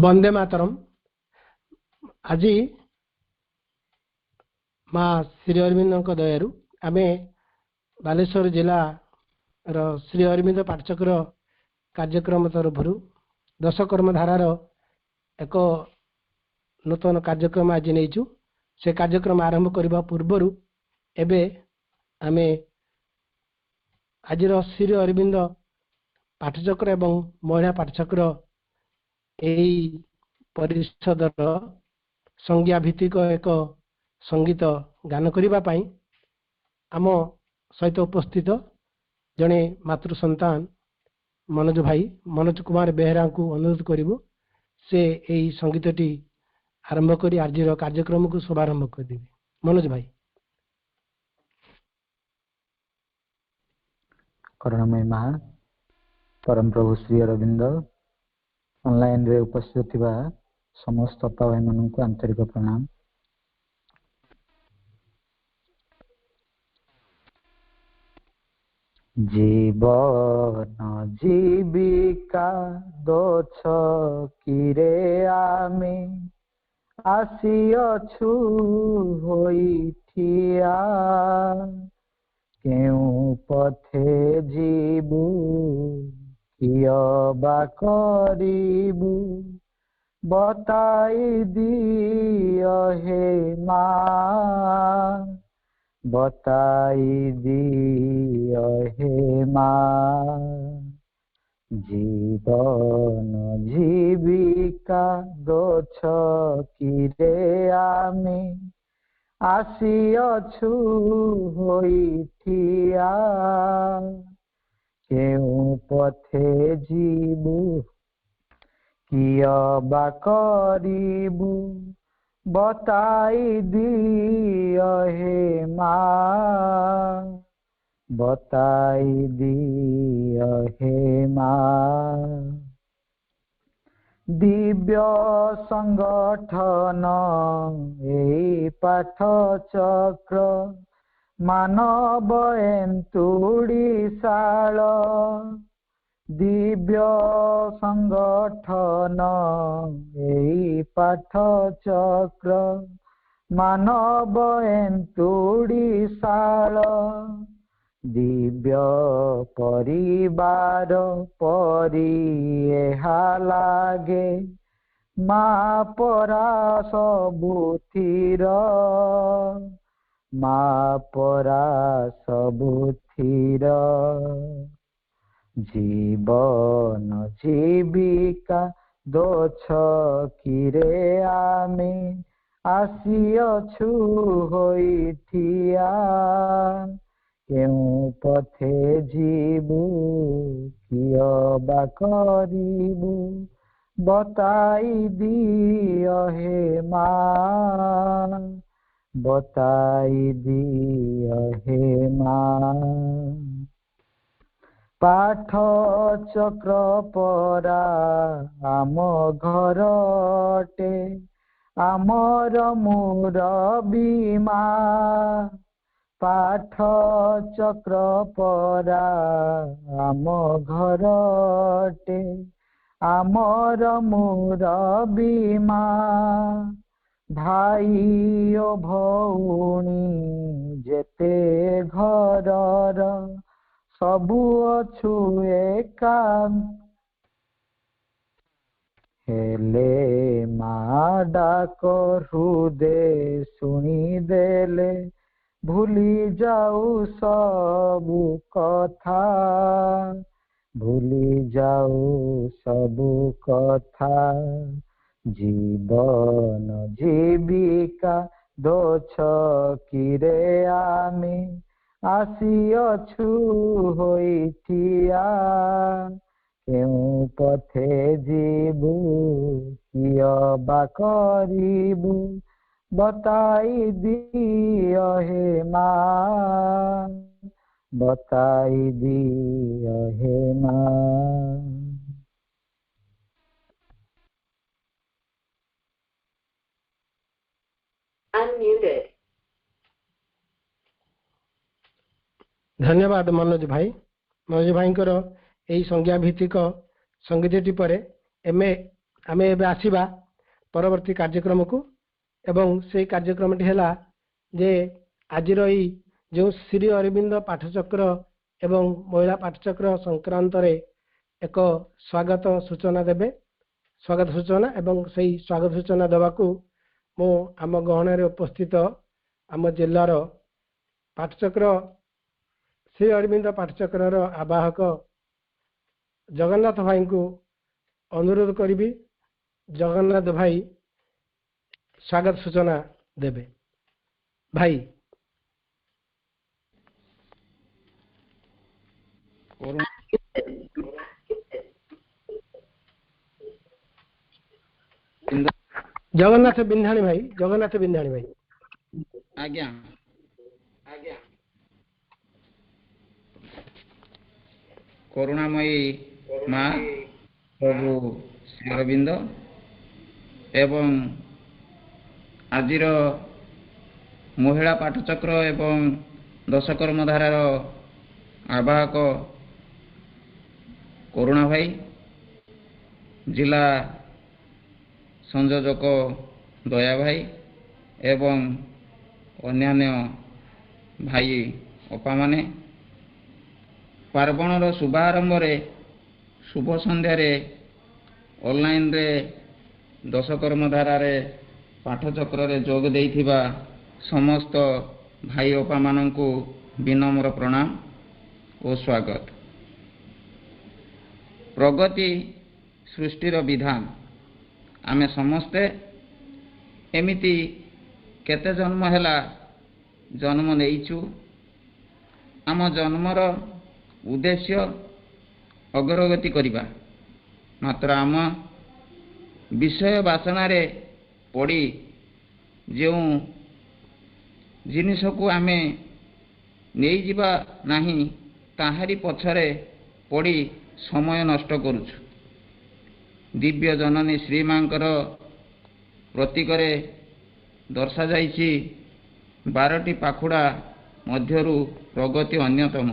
वंदे मातरम। आज माँ श्री अरविंद दयारू आम बालेश्वर जिला श्री अरविंद पाठचक्र कार्यक्रम तरफ दश कर्मधारार एक नूतन कार्यक्रम आज नहीं से कार्यक्रम आरंभ करने पूर्वर एबे आमे आज श्री अरविंद पाठचक्र एवं महिला पाठचक्र यही परिषदर संज्ञा भित्तिक एक संगीत गान करने आम सहित उपस्थित जड़े मातृ संतान मनोज भाई मनोज कुमार बेहरा को अनुरोध करूँ से यही संगीतटी आरंभ कर आज कार्यक्रम को शुभारंभ कर मनोज भाई। करुणामय महा परम प्रभु श्री अरविंद ऑनलाइन रे उपस्थित थिबा समस्त अपा भाई मन को आंतरिक प्रणाम। जीवन जीविका दोछ किरे आमे आसियछु होइठिया केउ पथे जीवु कियबा करिबु बताई दिय हे माँ बताई दिय हे माँ। जीवन जीविका दोछ किरे आमे आसियछु होइठिया केउ पथे जीवु कियबा करिबु बताई दिय हे माँ बताई दिय हे माँ। दिव्य संगठन ए पाठ चक्र मानव एन्तुड़ीशाल दिव्य संगठन ए पाठ चक्र मानव एन्तुड़ीशाल दिव्य परिवार परि एहा लागे माँ परा सबुथिर माँ परा सबुथिर। जीवन जीविका दोछ किरे आमे आसियछु होइठिया केउ पथे जीवु कियबा करिबु बताई दिय हे माँ बताई दिय हे माँ। पाठ चक्र परा आम घरटे आमर मुरबी माँ पाठ चक्र परा आम घरटे आमर मुरबी माँ। भाई ओ भौणी जेते घरर सबु अछु एका हेले माँ डाक हृदय सुनी देले भूली जाऊ सबु कथा भूली जाऊ सबु कथा। जीवन जीविका दोछ किरे आमे आसियछु होइठिया केउ पथे जीवु कियबा करिबु बताई दिय हे माँ बताई दिय हे माँ। Unmuted. धन्यवाद मनोज भाई। मनोज भाई यही संज्ञा भित्तिक संगीतटी पर एमे आमे एबे आसीबा परवर्ती कार्यक्रम को एवं से कार्यक्रमटी है जे आज जो श्री अरविंद पाठचक्र एवं महिला पाठचक्र संक्रांत रे एक स्वागत सूचना देबे स्वागत सूचना एवं सही स्वागत सूचना देवाकू मो आम गहन रे उपस्थित आम जिल्लार पाठचक्र श्री अरविंद पाठचक्र आवाहक जगन्नाथ भाई को अनुरोध करी जगन्नाथ भाई स्वागत सूचना देबे भाई। जगन्नाथ बिंधाणी भाई आज्ञा करुणामयी माँ प्रभु श्री अरविंद एवं आजिर महिला पाठचक्र एवं दशकर्मधारार आवाहक करुणा भाई जिला संयोजक दया भाई एवं अन्यान्य भाई अपा माने पार्वणर शुभारंभ रे शुभ संध्या रे ऑनलाइन रे दशकर्मधारा रे पाठचक्र रे जोग देइथिबा समस्त भाई अपा माननकु विनम्र प्रणाम और स्वागत। प्रगति सृष्टिर विधान आमे समस्ते एमिति केते जन्म हैला जन्म नेइछु आम जन्मर उद्देश्य अग्रगति करिबा मात्र आम विषय वासना रे पड़ी जो जिनिस को आमे नहीं जीवा नहीं ताहारी पछरे पड़ी समय नष्ट करुछु। दिव्य जननी श्री मांकर प्रतीक दर्शा जाइछि 12टी पाखुड़ा मध्यरु प्रगति अन्यतम।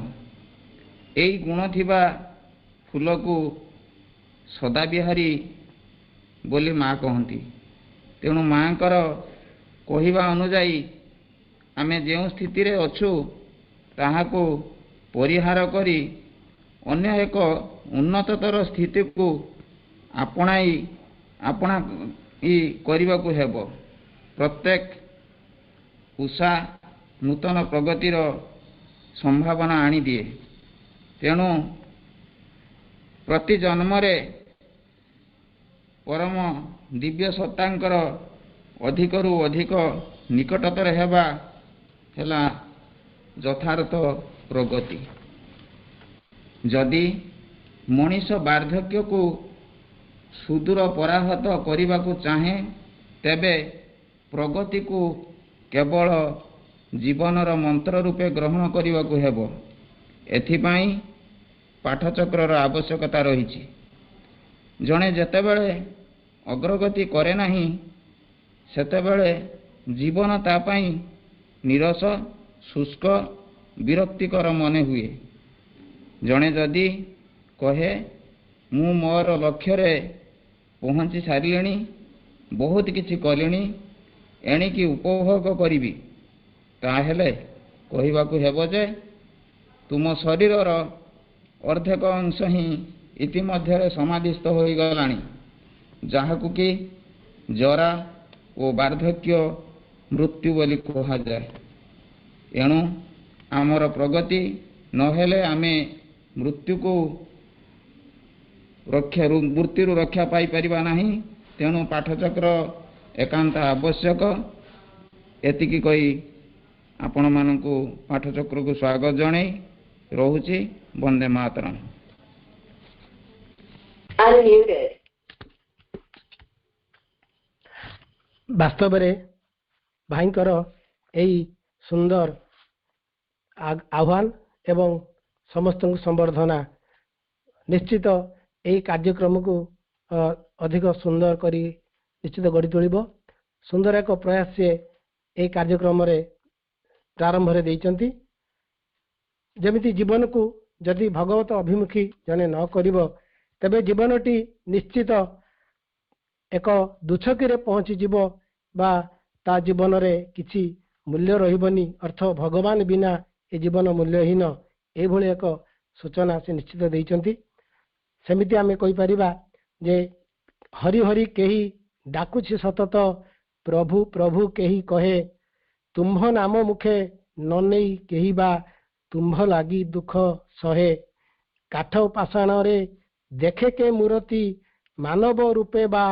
एई गुण थिबा फूल को सदा बिहारी बोली माँ कहती। तेणु माँकर कहिबा अनुजाई आमे जो स्थिति रे अछु ताहाको परिहार करी अन्य एक उन्नततर स्थिति को आपणा करने को हेबो। प्रत्येक उषा नूतन प्रगतिर संभावना आनी दिए। तेणु प्रति जन्मरे परम दिव्य सत्तांकर अधिकरु अधिक निकटतर हेबा हेला यथार्थ प्रगति। जदि मनीष वार्धक्य को सुदूर पराहत करने को चाहे तेबे प्रगति को केवल जीवनर मंत्र रूपे ग्रहण करने को हेबो। एथिपाई पाठचक्र आवश्यकता रही। जड़े जेतेबेले अग्रगति करे नाही सेतेबेले जीवन तापाई निरस शुष्क विरक्तिकर मने हुए। जड़े जदि कहे मु मोर लक्ष्य रे पहुँची सारे बहुत किछि कलिनी एणिकी उपभोग करी ताहेले कहिबाकु हेबो जे तुम शरीरर अर्धेक अंश ही इतिमध्य समाधिस्थ हो गलानी जहाकु कि जरा और वार्धक्य मृत्यु बोली कहा जाए। एणु आमर प्रगति नहेले आमे मृत्यु को मृत्यु रक्षा पाई परिबा नाही। तेणु पाठचक्र एकांत आवश्यक। एतिकी कही आपण मानकु पाठचक्र को स्वागत जणे रहुची। वंदे मातरम। वास्तव रे भाईंकर एई सुंदर आह्वान एवं समस्त संवर्धना निश्चित यही कार्यक्रम को अधिक सुंदर करी निश्चित गढ़ी तोलिब। सुंदर एक प्रयास से यही कार्यक्रम रे प्रारंभ रे देइचंती। जमिति जीवन को जदि भगवत अभिमुखी जने न करिब तेबे जीवनटी निश्चित ଏକ ଦୁଚ୍ଛକିରେ ପହଞ୍ଚିଯିବ ବା ତା ଜୀବନରେ କିଛି ମୂଲ୍ୟ ରହିବନି, ଅର୍ଥ ଭଗବାନ ବିନା ଏ ଜୀବନ ମୂଲ୍ୟହୀନ, ଏଇଭଳି ଏକ ସୂଚନା ସେ ନିଶ୍ଚିତ ଦେଇଛନ୍ତି। ସେମିତି ଆମେ କହିପାରିବା ଯେ ହରି ହରି କେହି ଡାକୁଛି ସତତ, ପ୍ରଭୁ ପ୍ରଭୁ କେହି କହେ, ତୁମ୍ଭ ନାମ ମୁଖେ ନ ନେଇ କେହି ବା ତୁମ୍ଭ ଲାଗି ଦୁଃଖ ସହେ। କାଠ ପାଷାଣରେ ଦେଖେ କେ ମୂରତି, ମାନବ ରୂପେ ବା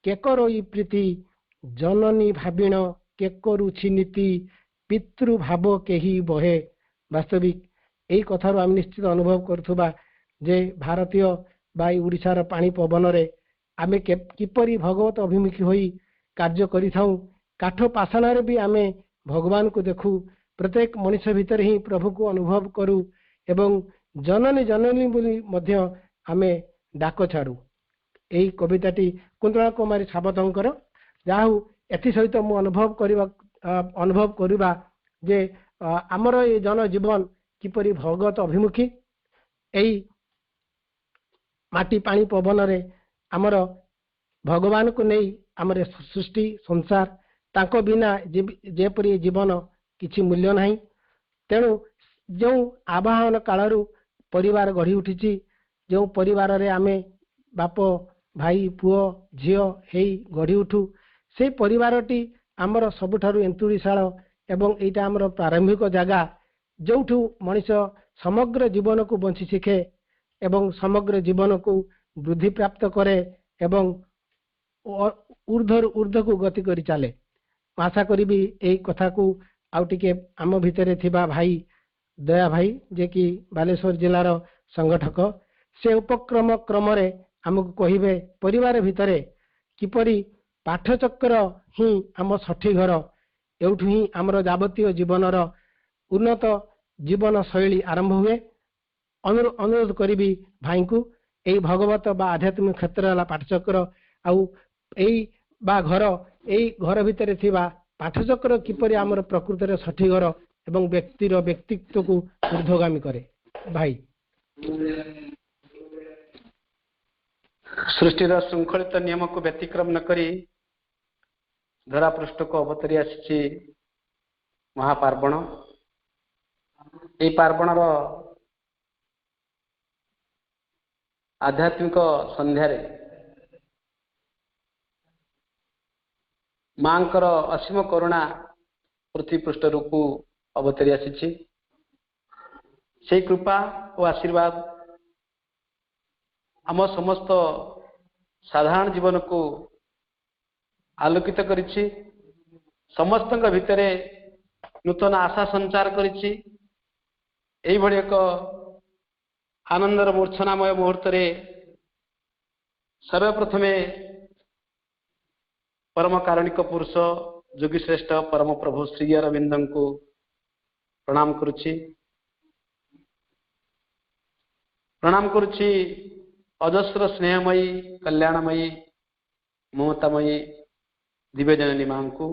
କେ କରଇ ପ୍ରୀତି, ଜନନୀ ଭାବିଣ କେ କରୁଛି ନୀତି, ପିତୃଭାବ କେହି ବହେ। ବାସ୍ତବିକ ଏଇ କଥାରୁ ଆମେ ନିଶ୍ଚିତ ଅନୁଭବ କରୁଥିବା ଯେ ଭାରତୀୟ ବା ଓଡ଼ିଶାର ପାଣି ପବନରେ ଆମେ କିପରି ଭଗବତ ଅଭିମୁଖୀ ହୋଇ କାର୍ଯ୍ୟ କରିଥାଉ। କାଠ ପାଷାଣରେ ବି ଆମେ ଭଗବାନଙ୍କୁ ଦେଖୁ, ପ୍ରତ୍ୟେକ ମଣିଷ ଭିତରେ ହିଁ ପ୍ରଭୁକୁ ଅନୁଭବ କରୁ ଏବଂ ଜନନୀ ଜନନୀ ବୋଲି ମଧ୍ୟ ଆମେ ଡାକ ଛାଡ଼ୁ। ଏହି କବିତାଟି କୁନ୍ତଳା କୁମାରୀ ସାବତଙ୍କର। ଯାହା ହଉ ଏଥିସହିତ ମୁଁ ଅନୁଭବ କରିବା ଯେ ଆମର ଏ ଜନଜୀବନ କିପରି ଭଗବତ ଅଭିମୁଖୀ। ଏଇ ମାଟି ପାଣି ପବନରେ ଆମର ଭଗବାନଙ୍କୁ ନେଇ ଆମର ସୃଷ୍ଟି ସଂସାର, ତାଙ୍କ ବିନା ଯେପରି ଜୀବନ କିଛି ମୂଲ୍ୟ ନାହିଁ। ତେଣୁ ଯେଉଁ ଆବାହନ କାଳରୁ ପରିବାର ଗଢ଼ି ଉଠିଛି, ଯେଉଁ ପରିବାରରେ ଆମେ ବାପ ଭାଇ ପୁଅ ଝିଅ ହେଇ ଗଢ଼ି ଉଠୁ, ସେଇ ପରିବାରଟି ଆମର ସବୁଠାରୁ ଏନ୍ତୁଡ଼ିଶାଳ ଏବଂ ଏଇଟା ଆମର ପ୍ରାରମ୍ଭିକ ଜାଗା, ଯେଉଁଠୁ ମଣିଷ ସମଗ୍ର ଜୀବନକୁ ବଞ୍ଚି ଶିଖେ ଏବଂ ସମଗ୍ର ଜୀବନକୁ ବୃଦ୍ଧି ପ୍ରାପ୍ତ କରେ ଏବଂ ଊର୍ଦ୍ଧ୍ୱରୁ ଊର୍ଦ୍ଧ୍ୱକୁ ଗତି କରି ଚାଲେ। ମୁଁ ଆଶା କରିବି ଏଇ କଥାକୁ ଆଉ ଟିକେ ଆମ ଭିତରେ ଥିବା ଭାଇ ଦୟା ଭାଇ, ଯିଏକି ବାଲେଶ୍ୱର ଜିଲ୍ଲାର ସଂଗଠକ, ସେ ଉପକ୍ରମ କ୍ରମରେ ଆମକୁ କହିବେ ପରିବାର ଭିତରେ କିପରି ପାଠଚକ୍ର ହିଁ ଆମ ଷଠି ଘର, ଏଉଠୁ ହିଁ ଆମର ଯାବତୀୟ ଜୀବନର ଉନ୍ନତ ଜୀବନ ଶୈଳୀ ଆରମ୍ଭ ହୁଏ। ଅନୁରୋଧ କରିବି ଭାଇଙ୍କୁ, ଏଇ ଭଗବତ ବା ଆଧ୍ୟାତ୍ମିକ କ୍ଷେତ୍ର ହେଲା ପାଠଚକ୍ର, ଆଉ ଏଇ ବା ଘର, ଏଇ ଘର ଭିତରେ ଥିବା ପାଠଚକ୍ର କିପରି ଆମର ପ୍ରକୃତରେ ଷଠି ଘର ଏବଂ ବ୍ୟକ୍ତିର ବ୍ୟକ୍ତିତ୍ୱକୁ ଊର୍ଦ୍ଧ୍ୱଗାମୀ କରେ। ଭାଇ, ସୃଷ୍ଟିର ଶୃଙ୍ଖଳିତ ନିୟମକୁ ବ୍ୟତିକ୍ରମ ନ କରି ଧରାପୃଷ୍ଠକୁ ଅବତରି ଆସିଛି ମହାପାର୍ବଣ। ଏହି ପାର୍ବଣର ଆଧ୍ୟାତ୍ମିକ ସନ୍ଧ୍ୟାରେ ମାଙ୍କର ଅସୀମ କରୁଣା ପୃଥିବୀ ପୃଷ୍ଠକୁ ଅବତରି ଆସିଛି। ସେହି କୃପା ଓ ଆଶୀର୍ବାଦ ଆମ ସମସ୍ତ ସାଧାରଣ ଜୀବନକୁ ଆଲୋକିତ କରିଛି, ସମସ୍ତଙ୍କ ଭିତରେ ନୂତନ ଆଶା ସଞ୍ଚାର କରିଛି। ଏଇଭଳି ଏକ ଆନନ୍ଦର ମୂର୍ଚ୍ଛନାମୟ ମୁହୂର୍ତ୍ତରେ ସର୍ବପ୍ରଥମେ ପରମ କାରୁଣିକ ପୁରୁଷ ଯୋଗୀ ଶ୍ରେଷ୍ଠ ପରମ ପ୍ରଭୁ ଶ୍ରୀ ଅରବିନ୍ଦଙ୍କୁ ପ୍ରଣାମ କରୁଛି। ପ୍ରଣାମ କରୁଛି ଅଜସ୍ର ସ୍ନେହମୟୀ, କଲ୍ୟାଣମୟୀ, ମମତାମୟୀ ଦିବ୍ୟଜନନୀ ମାଙ୍କୁ।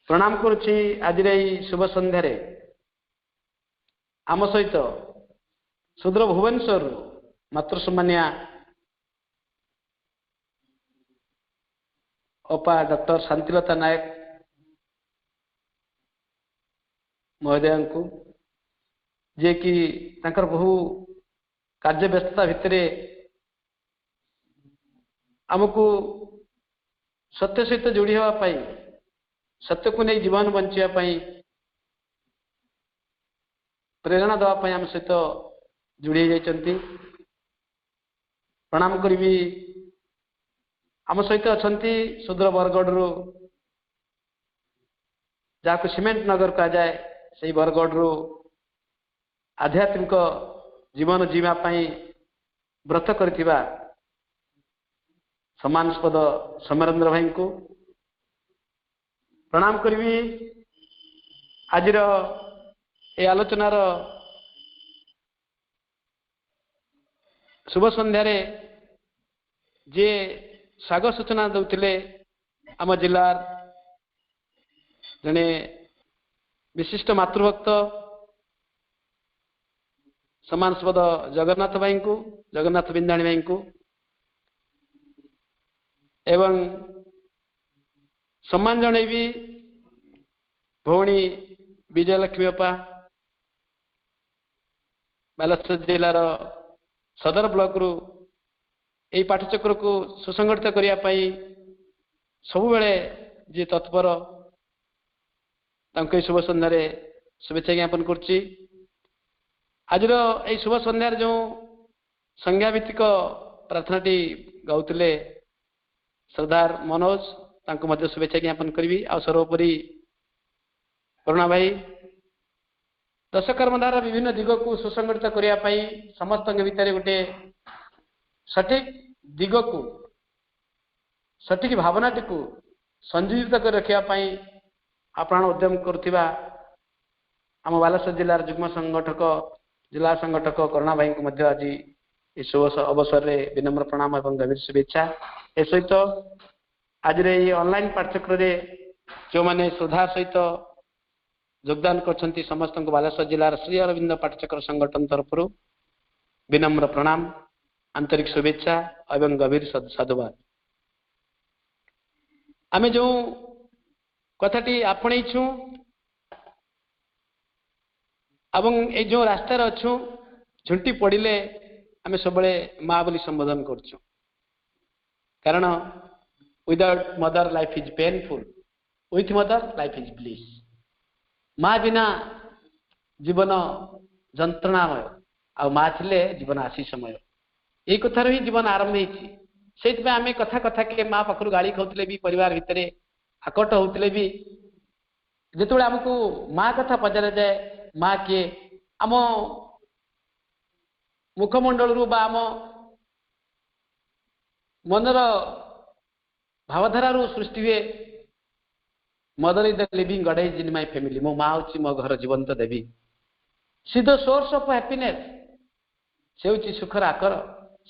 ପ୍ରଣାମ କରୁଛି ଆଜିର ଏହି ଶୁଭ ସନ୍ଧ୍ୟାରେ ଆମ ସହିତ ସୁଦୂର ଭୁବନେଶ୍ୱରରୁ ମାତୃସମ୍ମାନିଆ ଅପା ଡକ୍ଟର ଶାନ୍ତିଲତା ନାୟକ ମହୋଦୟାଙ୍କୁ, ଯିଏକି ତାଙ୍କର ବହୁ କାର୍ଯ୍ୟ ବ୍ୟସ୍ତତା ଭିତରେ ଆମକୁ ସତ୍ୟ ସହିତ ଯୋଡ଼ି ହେବା ପାଇଁ, ସତ୍ୟକୁ ନେଇ ଜୀବନ ବଞ୍ଚିବା ପାଇଁ ପ୍ରେରଣା ଦେବା ପାଇଁ ଆମ ସହିତ ଯୋଡ଼ି ହୋଇଯାଇଛନ୍ତି। ପ୍ରଣାମ କରିବି। ଆମ ସହିତ ଅଛନ୍ତି ସୁଦୂର ବରଗଡ଼ରୁ, ଯାହାକୁ ସିମେଣ୍ଟ ନଗର କୁହାଯାଏ, ସେହି ବରଗଡ଼ରୁ ଆଧ୍ୟାତ୍ମିକ ଜୀବନ ଜୀବା ପାଇଁ ବ୍ରତ କରିଥିବା ସମ୍ମାନସ୍ପଦ ସମରେନ୍ଦ୍ର ଭାଇଙ୍କୁ ପ୍ରଣାମ କରିବି। ଆଜିର ଏ ଆଲୋଚନାର ଶୁଭ ସନ୍ଧ୍ୟାରେ ଯିଏ ସ୍ୱାଗତ ସୂଚନା ଦେଉଥିଲେ ଆମ ଜିଲ୍ଲାର ଜଣେ ବିଶିଷ୍ଟ ମାତୃଭକ୍ତ ସମ୍ମାନସ୍ପଦ ଜଗନ୍ନାଥ ଭାଇଙ୍କୁ, ଜଗନ୍ନାଥ ବିନ୍ଦାଣୀ ଭାଇଙ୍କୁ, एवं सम्मान जनइबी भौणी विजयलक्ष्मी अपा बालेश्वर जिलार सदर ब्लॉक रु यही पाठचक्र को सुसंगठित करने सब बेले जी तत्पर शुभ सन्धार शुभेच्छा ज्ञापन करुच्ची। आज शुभ सन्धार जो संज्ञा भित्तिक प्रार्थनाटी गाउले श्रद्धार मनोज तांको शुभेच्छा ज्ञापन करी। आ सर्वोपरि करुणा भाई दश कर्मधार विभिन्न दिग को सुसंगठित करने समस्त भितर गोटे सठिक दिग को सठिक भावनाटी को संयोजित कर रखापी आप्राण उद्यम करुवा आम बालेश्वर जिलार जुग्म संगठक जिला संगठक करुणा भाई को आज शुभ अवसर में विनम्र प्रणाम और गभीर शुभेच्छा। ए सहित आज ऑनलाइन पाठ्यक्रम जो मैंने श्रद्धा सहित योगदान कर समस्त को बालेश्वर जिलार श्री अरविंद पाठचक्र संगठन तरफ विनम्र प्रणाम आंतरिक शुभेच्छा एवं गभीर साधुवाद। आम जो कथाटी आपणईछु एवं ये जो रास्तार अच्छु झुंटी पड़े आम सब माँ बोली संबोधन करछुं कारण without mother life is painful with mother life is bliss. माँ बिना जीवन जंत्रणामय आ माँ थिले जीवन आशीषमय यही कथार ही जीवन आरंभ होती से आम कथा कथा के माँ पाखर गाड़ी खाऊले भी परिवार भितर आकट होते भी जिते आमको माँ कथा पचरा जाए माँ किए आम मुखमंडल आम मनर भावधारा सृष्टि हुए mother is the living god is in my family मो माँ हूँ मो घर जीवंत देवी she the source of happiness से हूँ सुखर आकर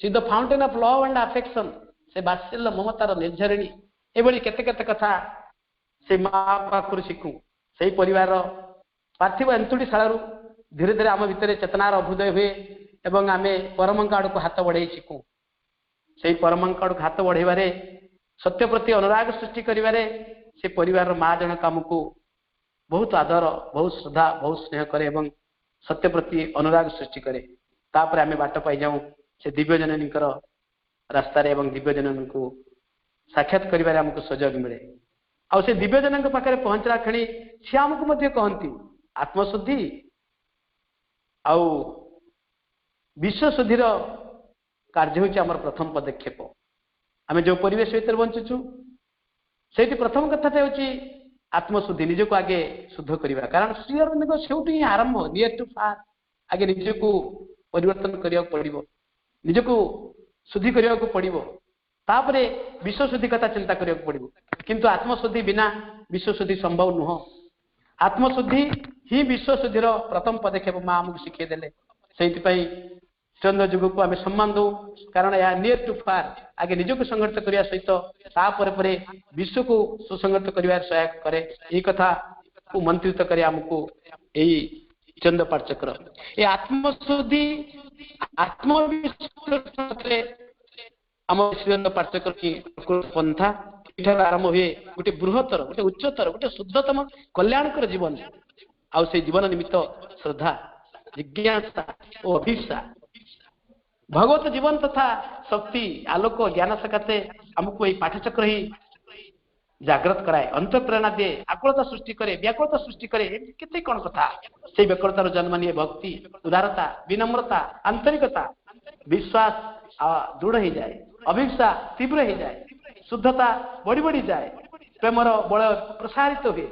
she the fountain of love and affection से बात्सल्य ममतार निर्झरिणी एभली केते केते कथा से माँ पाखर शिखु से परिवार पार्थिव एंतुड़ी शाला धीरे धीरे आम भितर चेतनार अभ्युदय हुए एवं आम परमंक आड़ को हाथ बढ़े शिखु से परमंक आड़ को हाथ बढ़े सत्य प्रति अनुराग सृष्टि करिवारे से परिवार माँ जनक आमको बहुत आदर बहुत श्रद्धा बहुत स्नेह करे एवं सत्य प्रति अनुराग सृष्टि करे तापर आम बाट पाई जाऊँ से दिव्य जननी रास्तार एवं दिव्य जननी को साक्षात करिवारे आमको सुजोग मिले आ से दिव्य जनक पाखे पहुंचला क्षणी सी आमको कहती आत्मशुद्धि आउ विश्वशुद्धि कार्य हूँ आम प्रथम पदक्षेप आम जो परिवेश भीतर बंचुचु से प्रथम कथाटा हूँ आत्मशुद्धि निजक आगे शुद्ध करवा कारण श्री अरविंद से ही आरंभ नियर टू फार आगे निजक परिवर्तन करने पड़ो निजक शुद्धि करने को पड़ो तापर विश्वशुद्धि कथा चिंता करने को पड़ो किंतु आत्मशुद्धि बिना विश्वशुद्धि संभव नुह आत्मशुद्धि ही विश्वशुद्धि प्रथम पदक्षेप माँ आमको शिखेदेले से चंद्र जुग को आम सम्मान दो कारण यह नियर टू फार आगे निजक संगठित करने सहित तापर विश्व को सुसंगठित कर सहायक करे यही कथा को मंत्रित करे आमको यही चंद्र पाठचक्र ये आत्मशुद्धि आत्मविश्वास आम श्रीचंद्र पाठचक्र की पंथा आरंभ हुए गोटे बृहत्तर गोटे उच्चतर गोटे शुद्धतम कल्याणकर जीवन आउ से जीवन निमित्त श्रद्धा जिज्ञासा और अभिप्सा भगवत जीवन तथा शक्ति आलोक ज्ञान सकाशे आमको यही पाठचक्र ही जागृत कराए अंत प्रेरणा दिए आकुलता सृष्टि करे व्याकुलता सृष्टि करे केते कौन कथा से व्याकुलतार जन्म निये भक्ति उदारता विनम्रता आंतरिकता विश्वास दृढ़ हो जाए अभिप्सा तीव्र हो जाए शुद्धता बढ़ी बढ़ी जाए प्रेमर बल प्रसारित हुए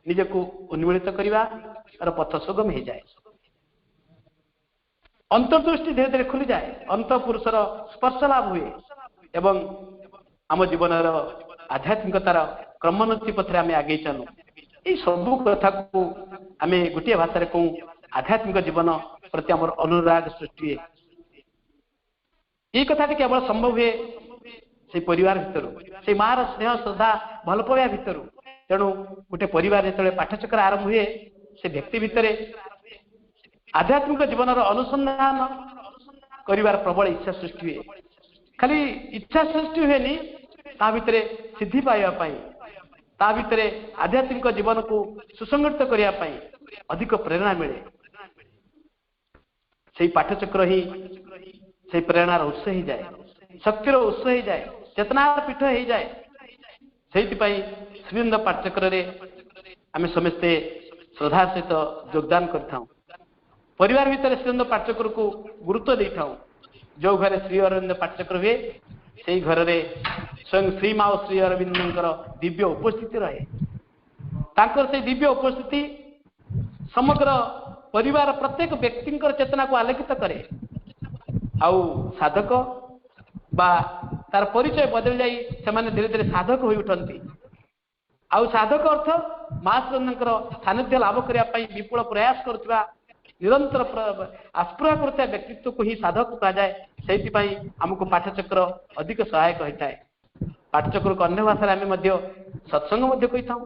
निजक उन्मूलित करने और पथ सुगम हो जाए अंतर्दृष्टि धीरे धीरे खुली जाए अंत पुरुषर स्पर्श लाभ हुए एवं आम जीवन आध्यात्मिकतार क्रमोन्नति पथरे आम आगे चलू ये सब कथा को आम गोटे भाषा कहूँ आध्यात्मिक जीवन प्रति आम अनुराग सृष्टि हुए ये कथा केवल संभव हुए से परिवार भितर से मार स्नेह श्रद्धा भल पाइबा भितर तेणु गोटे परिवार जो पाठचक्र आरंभ हुए से व्यक्ति भितर आध्यात्मिक जीवन अनुसंधान करिवार प्रबल इच्छा सृष्टि हुए खाली इच्छा सृष्टि हुए ता भितर सिद्धि पाइबा ता भितर आध्यात्मिक जीवन को सुसंगठित करने अधिक प्रेरणा मिले से पाठचक्र ही से प्रेरणार उत्स ही जाए शक्तिर उत्स ही जाए चेतनार पीठ ही जाए से श्रीनंद पाठचक्र आम समस्ते श्रद्धा सहित योगदान कर परिवार भितर श्रीनंद पाठचक्र को गुरुत्व दे था जो घर श्री अरविंद पाठचक्र हुए से घर में स्वयं श्री माँ और श्री अरविंद दिव्य उपस्थिति रहे से दिव्य उपस्थिति समग्र परिवार प्रत्येक व्यक्ति चेतना को आलोकित करे आउ साधक बा तार परिचय बदल जाई से धीरे धीरे साधक हो उठती आउ साधक अर्थ माँ श्रीनंद सानिध्य लाभ करने विपुल प्रयास करथिबा निरंतर आस्पृह करता व्यक्तित्व को ही साधक कहा जाए से आमको पाठचक्र अधिक सहायक होता है पाठचक्र को अन्य भाषा आम सत्संग कही था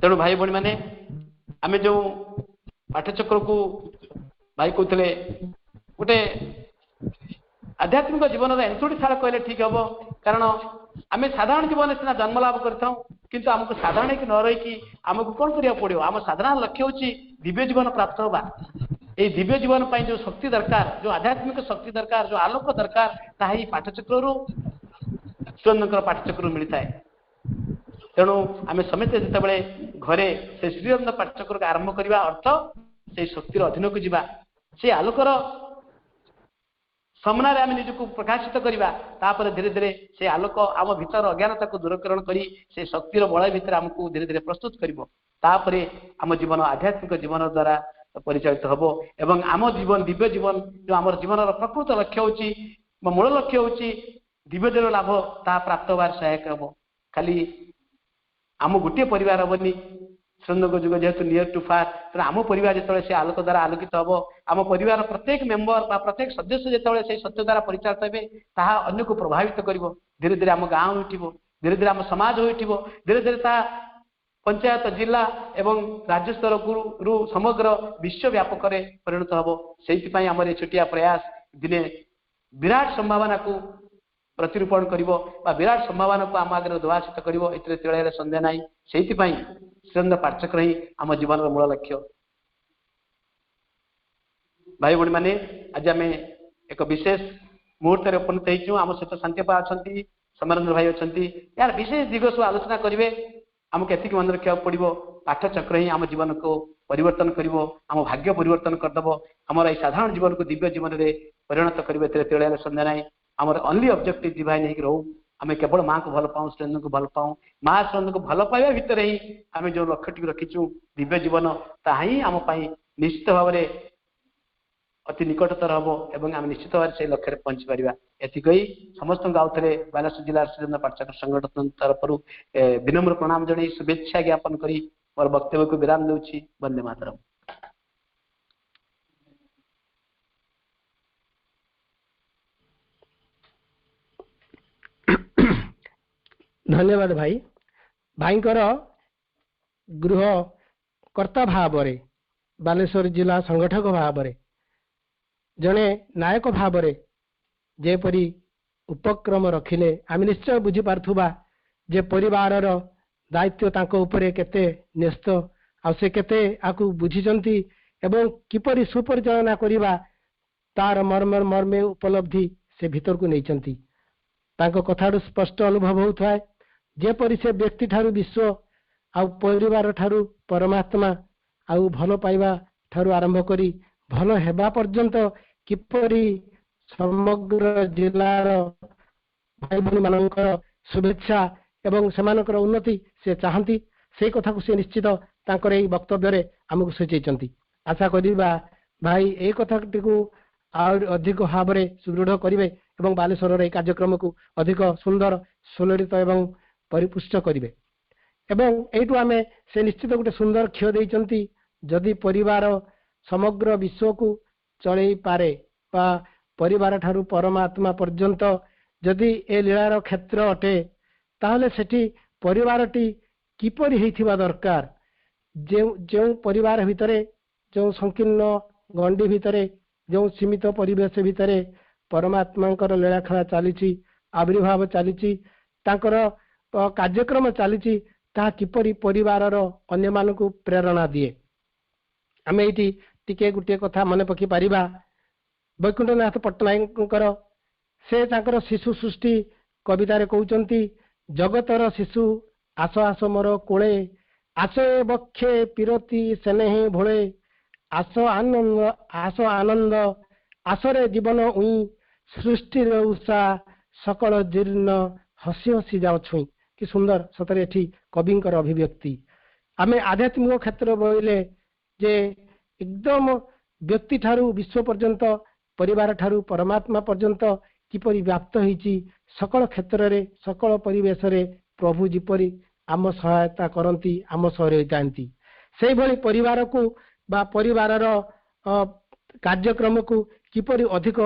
तेणु भाई भौणी मैंने आम जो पाठचक्र को भाई कहते गोटे आध्यात्मिक जीवन एंतुड़ीशाला कहले ठीक हम कारण आम साधारण जीवन सीना जन्म लाभ करता आमको साधारण न रही आमको कौन करा पड़ो आम साधारण लक्ष्य हूँ दिव्य जीवन प्राप्त होगा ये दिव्य जीवन पर जो शक्ति दरकार जो आध्यात्मिक शक्ति दरकार जो आलोक दरकार ताही पाठचक्र श्रीनंद पाठचक्र मिलता है तेणु आम समस्ते जिते घरे से श्रीनंद पाठचक्र आरंभ करने अर्थ से शक्तिर अधीन को जीवा से आलोकर सामने आम निजक प्रकाशित करवा धीरे धीरे से आलोक आम भीतर अज्ञानता को दूरीकरण कर से शक्तिर बल भितर आमको धीरे धीरे प्रस्तुत कर आम जीवन आध्यात्मिक जीवन द्वारा परिचालित हम एवं आम जीवन दिव्य जीवन जो आम जीवन प्रकृत लक्ष्य हूँ मूल लक्ष्य हूँ दिव्य देव लाभ ता प्राप्त होवार सहायक हम खाली आम गोटे परिवार हेनी श्रीनंद जुग जेहेतु नियर टू फार तेना आम परिवार जो से आलोक द्वारा आलोकित हम आम परिवार प्रत्येक मेम्बर प्रत्येक सदस्य जो से सत्य द्वारा परिचालित हे ताहा अन्य को प्रभावित कर धीरे धीरे आम गाँव उठिब धीरे धीरे आम समाज उठिब धीरे धीरे ता पंचायत जिला एवं राज्य स्तर रु समग्र विश्वव्यापक परिणत हम से आम छोटिया प्रयास दिने विराट संभावना को प्रतिरूपण कर विराट संभावना को आम आगे उद्भाषित कर सन्देह ना से श्रीनंद पाठचक्र ही आम जीवन मूल लक्ष्य भाई भौणी मैंने आज आम एक विशेष मुहूर्त उपनीत होम सहित शांतिपा अच्छा समरेन्द्र भाई अच्छा यार विशेष दिग सब आलोचना करेंगे आमको एतिक मन रखा पड़ो पाठचक्र ही आम जीवन को परिवर्तन कर आम भाग्य परिवर्तन करदेव आमर ये साधारण जीवन को दिव्य जीवन में परिणत करेंगे सन्देह ना आमर ओनली ऑब्जेक्टिव डिवाइन नहीं रो आम केवल माँ को भल पाऊँ श्रीनंद को भल पाऊँ माँ श्रीनंद को भल पाइबा भितर ही आम जो लक्ष्य रखीचु दिव्य जीवन ताहा ही आम निश्चित भाव में अति निकटतर हम एवं आम निश्चित भाव से लक्ष्य पहुंची पार एतिक समस्त आउ थे बालेश्वर जिला श्रीनंद पाठचक्र संगठन तरफ विनम्र प्रणाम जन शुभेच्छा ज्ञापन कर मोर वक्तव्य को विराम दूची वंदे मातरम। धन्यवाद भाई भाईंकर गृह कर्ता भाव बालेश्वर जिला संगठक भाव जड़े नायक भाव जेपरी उपक्रम रखिले आम निश्चय बुझी पार्थुबा जे परिवार दायित्व तांको उपरे केते न्यस्त आसे केते आकु बुझिचंती एवं किपरि सुपरिचालना करिबा तार मर्मे उपलब्धि से भीतर को नैचंती तांको कथाडु स्पष्ट अनुभव होउथाय जेपरि से व्यक्ति ठारू विश्व आ परिवार ठारू परमात्मा आउ भल पाइबा ठारू आरंभ करी भल हेबा पर्यंत किपरि समग्र जिलार भाई भौणी मानकर शुभेच्छा एवं सेमानकर उन्नति से चाहती से कथा को से निश्चित तांकर एई वक्तव्य रे हमकु सूचैचंती आशा करिबा भाई ए कथाटी को और अधिक भाव में सुदृढ़ करेंगे एवं बालेश्वर ए कार्यक्रम को अधिक सुंदर सुललित एवं परिपुष्ट करेंगे एवं एठू आम से निश्चित गोटे सुंदर क्षय देइचंती जदि परिवार समग्र विश्व को चलई पारे बा परिवार ठारू परमात्मा पर्यंत जदि ए लीलार क्षेत्र अटे ताहले सेठी परिवारटी किपरि हेइथिबा दरकार जो परिवार भितरे जो संकीर्ण गंडी भितरे जो सीमित परिवेश भितरे परमात्मांकर लीलाखेला चली आविर्भाव चली कार्यक्रम चली ताहा किपरि परिवारर अन्य मानकु प्रेरणा दिए। आम ये टिके गोटे कथा मन पकि पारिबा वैकुंठनाथ पट्टनायकर से तांकर शिशु सृष्टि कवितारे कहउचंती जगतर शिशु आस आस मोर कोले आसे बक्षे पिरती स्नेह भोले आस आनंद आसरे जीवन उई सृष्टि उषा सकल जीर्ण हसी हसी जाओ छुई। कि सुंदर सतरे एठी कविंकर अभिव्यक्ति। आमे आध्यात्मिक क्षेत्र बोले जे एकदम व्यक्ति ठारू विश्व पर्यंत परिवार ठारू परमात्मा पर्यंत किपरि व्याप्त होईची सकल क्षेत्र रे सकल परिवेश रे प्रभु जिपरि आम सहायता करती आम सहरे जाती से भली परिवार को बा परिवारर कार्यक्रम को किपरि अधिक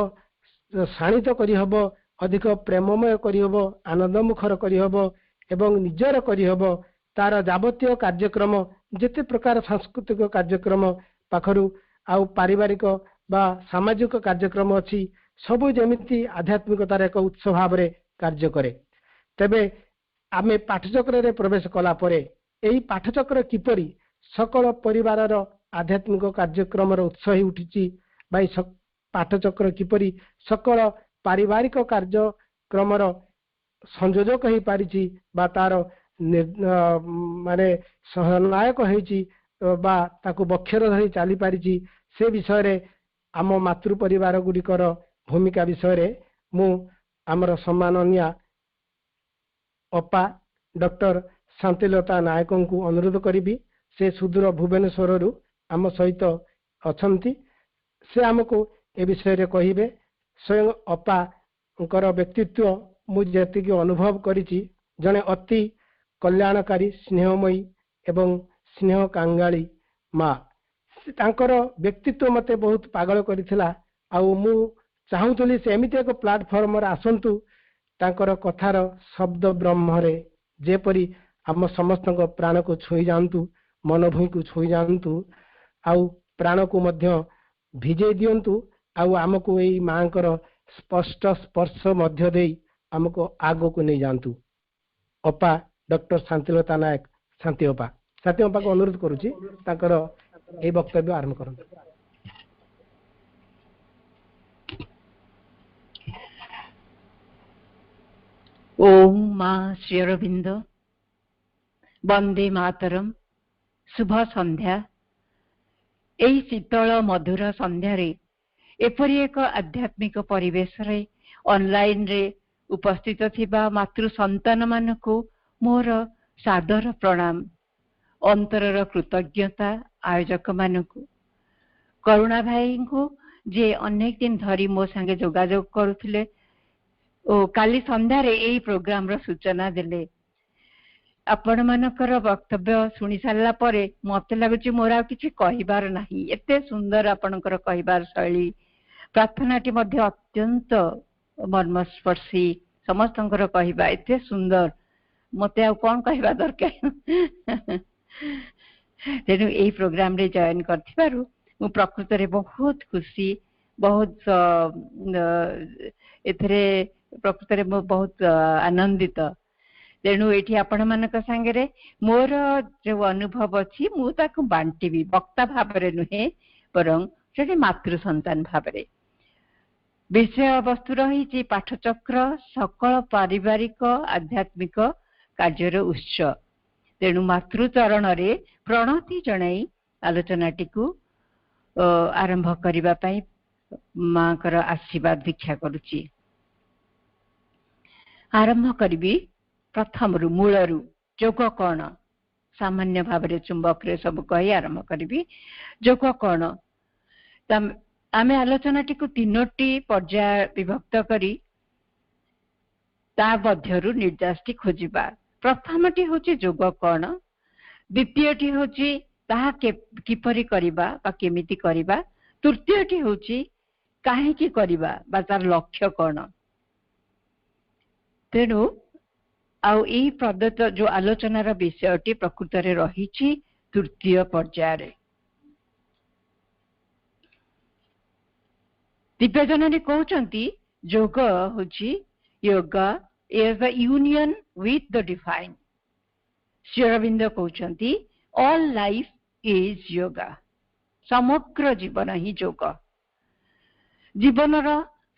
शाणित करि हबो अधिक प्रेममय करि हबो आनंदमुखर करि हबो एवं निजर करि हबो तार जावतीय कार्यक्रम जेते प्रकार सांस्कृतिक कार्यक्रम पाखरु आउ पारिवारिक बा सामाजिक कार्यक्रम अछि सबु जेमिति आध्यात्मिकतार एक उत्सव भाव रे कार्य करे। तबे आमे पाठचक्र रे प्रवेश कला परे एही पाठचक्र किपरि सकल परिवारर आध्यात्मिक कार्यक्रम उत्स ही उठिची बा पाठचक्र किपरि सकल पारिवारिक कार्यक्रम संयोजक हो पारिची बा तार माने सहनायक होईची बा ताकू बक्षर धरी चली पारिची से विषय रे आम मातृ परिवार गुड़िकर भूमिका विषय रे मु आमर सम्माननीय अपा डॉक्टर शांतिलता नायक को अनुरोध करी से सुदूर भुवनेश्वर रु आम सहित अछंती से आमको ए विषय रे कहिबे। स्वयं अपा व्यक्तित्व मुझे अनुभव करिछि जने अति कल्याणकारी स्नेहमयी एवं स्नेह कांगाली माँ तांकर व्यक्तित्व मते बहुत पागल करिथिला आउ मु चाहूतली से एमिति एक प्लाटफॉर्म रे आसंतु तांकर कथार शब्द ब्रह्मरे जेपरी आम समस्त प्राण को छुई जानतु मनभूमि को छुई जानतु आउ प्राण को मध्य भिजे दियंतु आउ आमको एई मांकर स्पष्ट स्पर्श मध्य देई आमको आगो को नहीं जानतु। अपा डॉक्टर शांतिलता नायक शांति अपा को अनुरोध करुची तांकर ए वक्तव्य आरंभ करंतु। ओम मां श्री अरविंद वंदे मातरम शुभ संध्या। एही शीतल मधुर संध्यारे एपरी एक आध्यात्मिक परिवेश रे ऑनलाइन रे उपस्थित थिबा मातृ संतान मानकु मोर सादर प्रणाम अंतरर कृतज्ञता आयोजक मानकु करुणा भाई को जे अनेक दिन धरी मो संगे जोगाजोग करुथिले ओ काली संध्यारे एही प्रोग्राम रो सूचना देले। आपण मानकर वक्तव्य सुनी सारला परे मते लागुची मोर आ किछि कहिबार नाही। एते सुंदर आपणकर कहिबार शैली प्रार्थनाटी मध्य अत्यंत मर्मस्पर्शी समस्तंकर कहिबा एते सुंदर मते आ कोन कहिबा दरकार। तेनु एही प्रोग्राम रे जॉइन करथिबारु मु प्रकृत रे बहुत खुशी बहुत एथरे प्रकृत रे बहुत आनंदित। तेणु एठी आपण मानक संगे मोर जो अनुभव अछि मु ताकु बांटीबी वक्ता भाबरे नुहे परं सेठी मातृ संतान भाबरे। विषय वस्तु रही पाठचक्र सकल पारिवारिक आध्यात्मिक कार्यर उत्स। तेणु मातृचरण रे प्रणति जणाई आलोचनाटी को आरंभ करिबा पई माकर आशीर्वाद दीक्षा करूची। आरंभ करिबी प्रथम रु मूलरु जोग कौन सामान्य भाव रे चुंबक रे सब कही आरंभ करिबी। जोग कौन आमे आलोचनाटी को तीनोटी पर्याय विभक्त करी ता मध्यरु निर्देशटी खोजिबा। प्रथमटी होची जोग कौन, द्वितीयटी होची ताहा किपरि करिबा बा केमिति करिबा, तृतीयटी होची काहेकि करिबा बा तार लक्ष्य कौन। तेणु आउ एही प्रदत्त जो आलोचनार विषयटी प्रकृत रे रहिछि तृतीय पर्याय रे। दिव्यजननी कहउचंती ଯୋଗ ହଉଛି yoga is the union with the divine. Shri Arvind କହୁଛନ୍ତି all life is yoga. ସମଗ୍ର ଜୀବନ ହିଁ ଯୋଗ। ଜୀବନର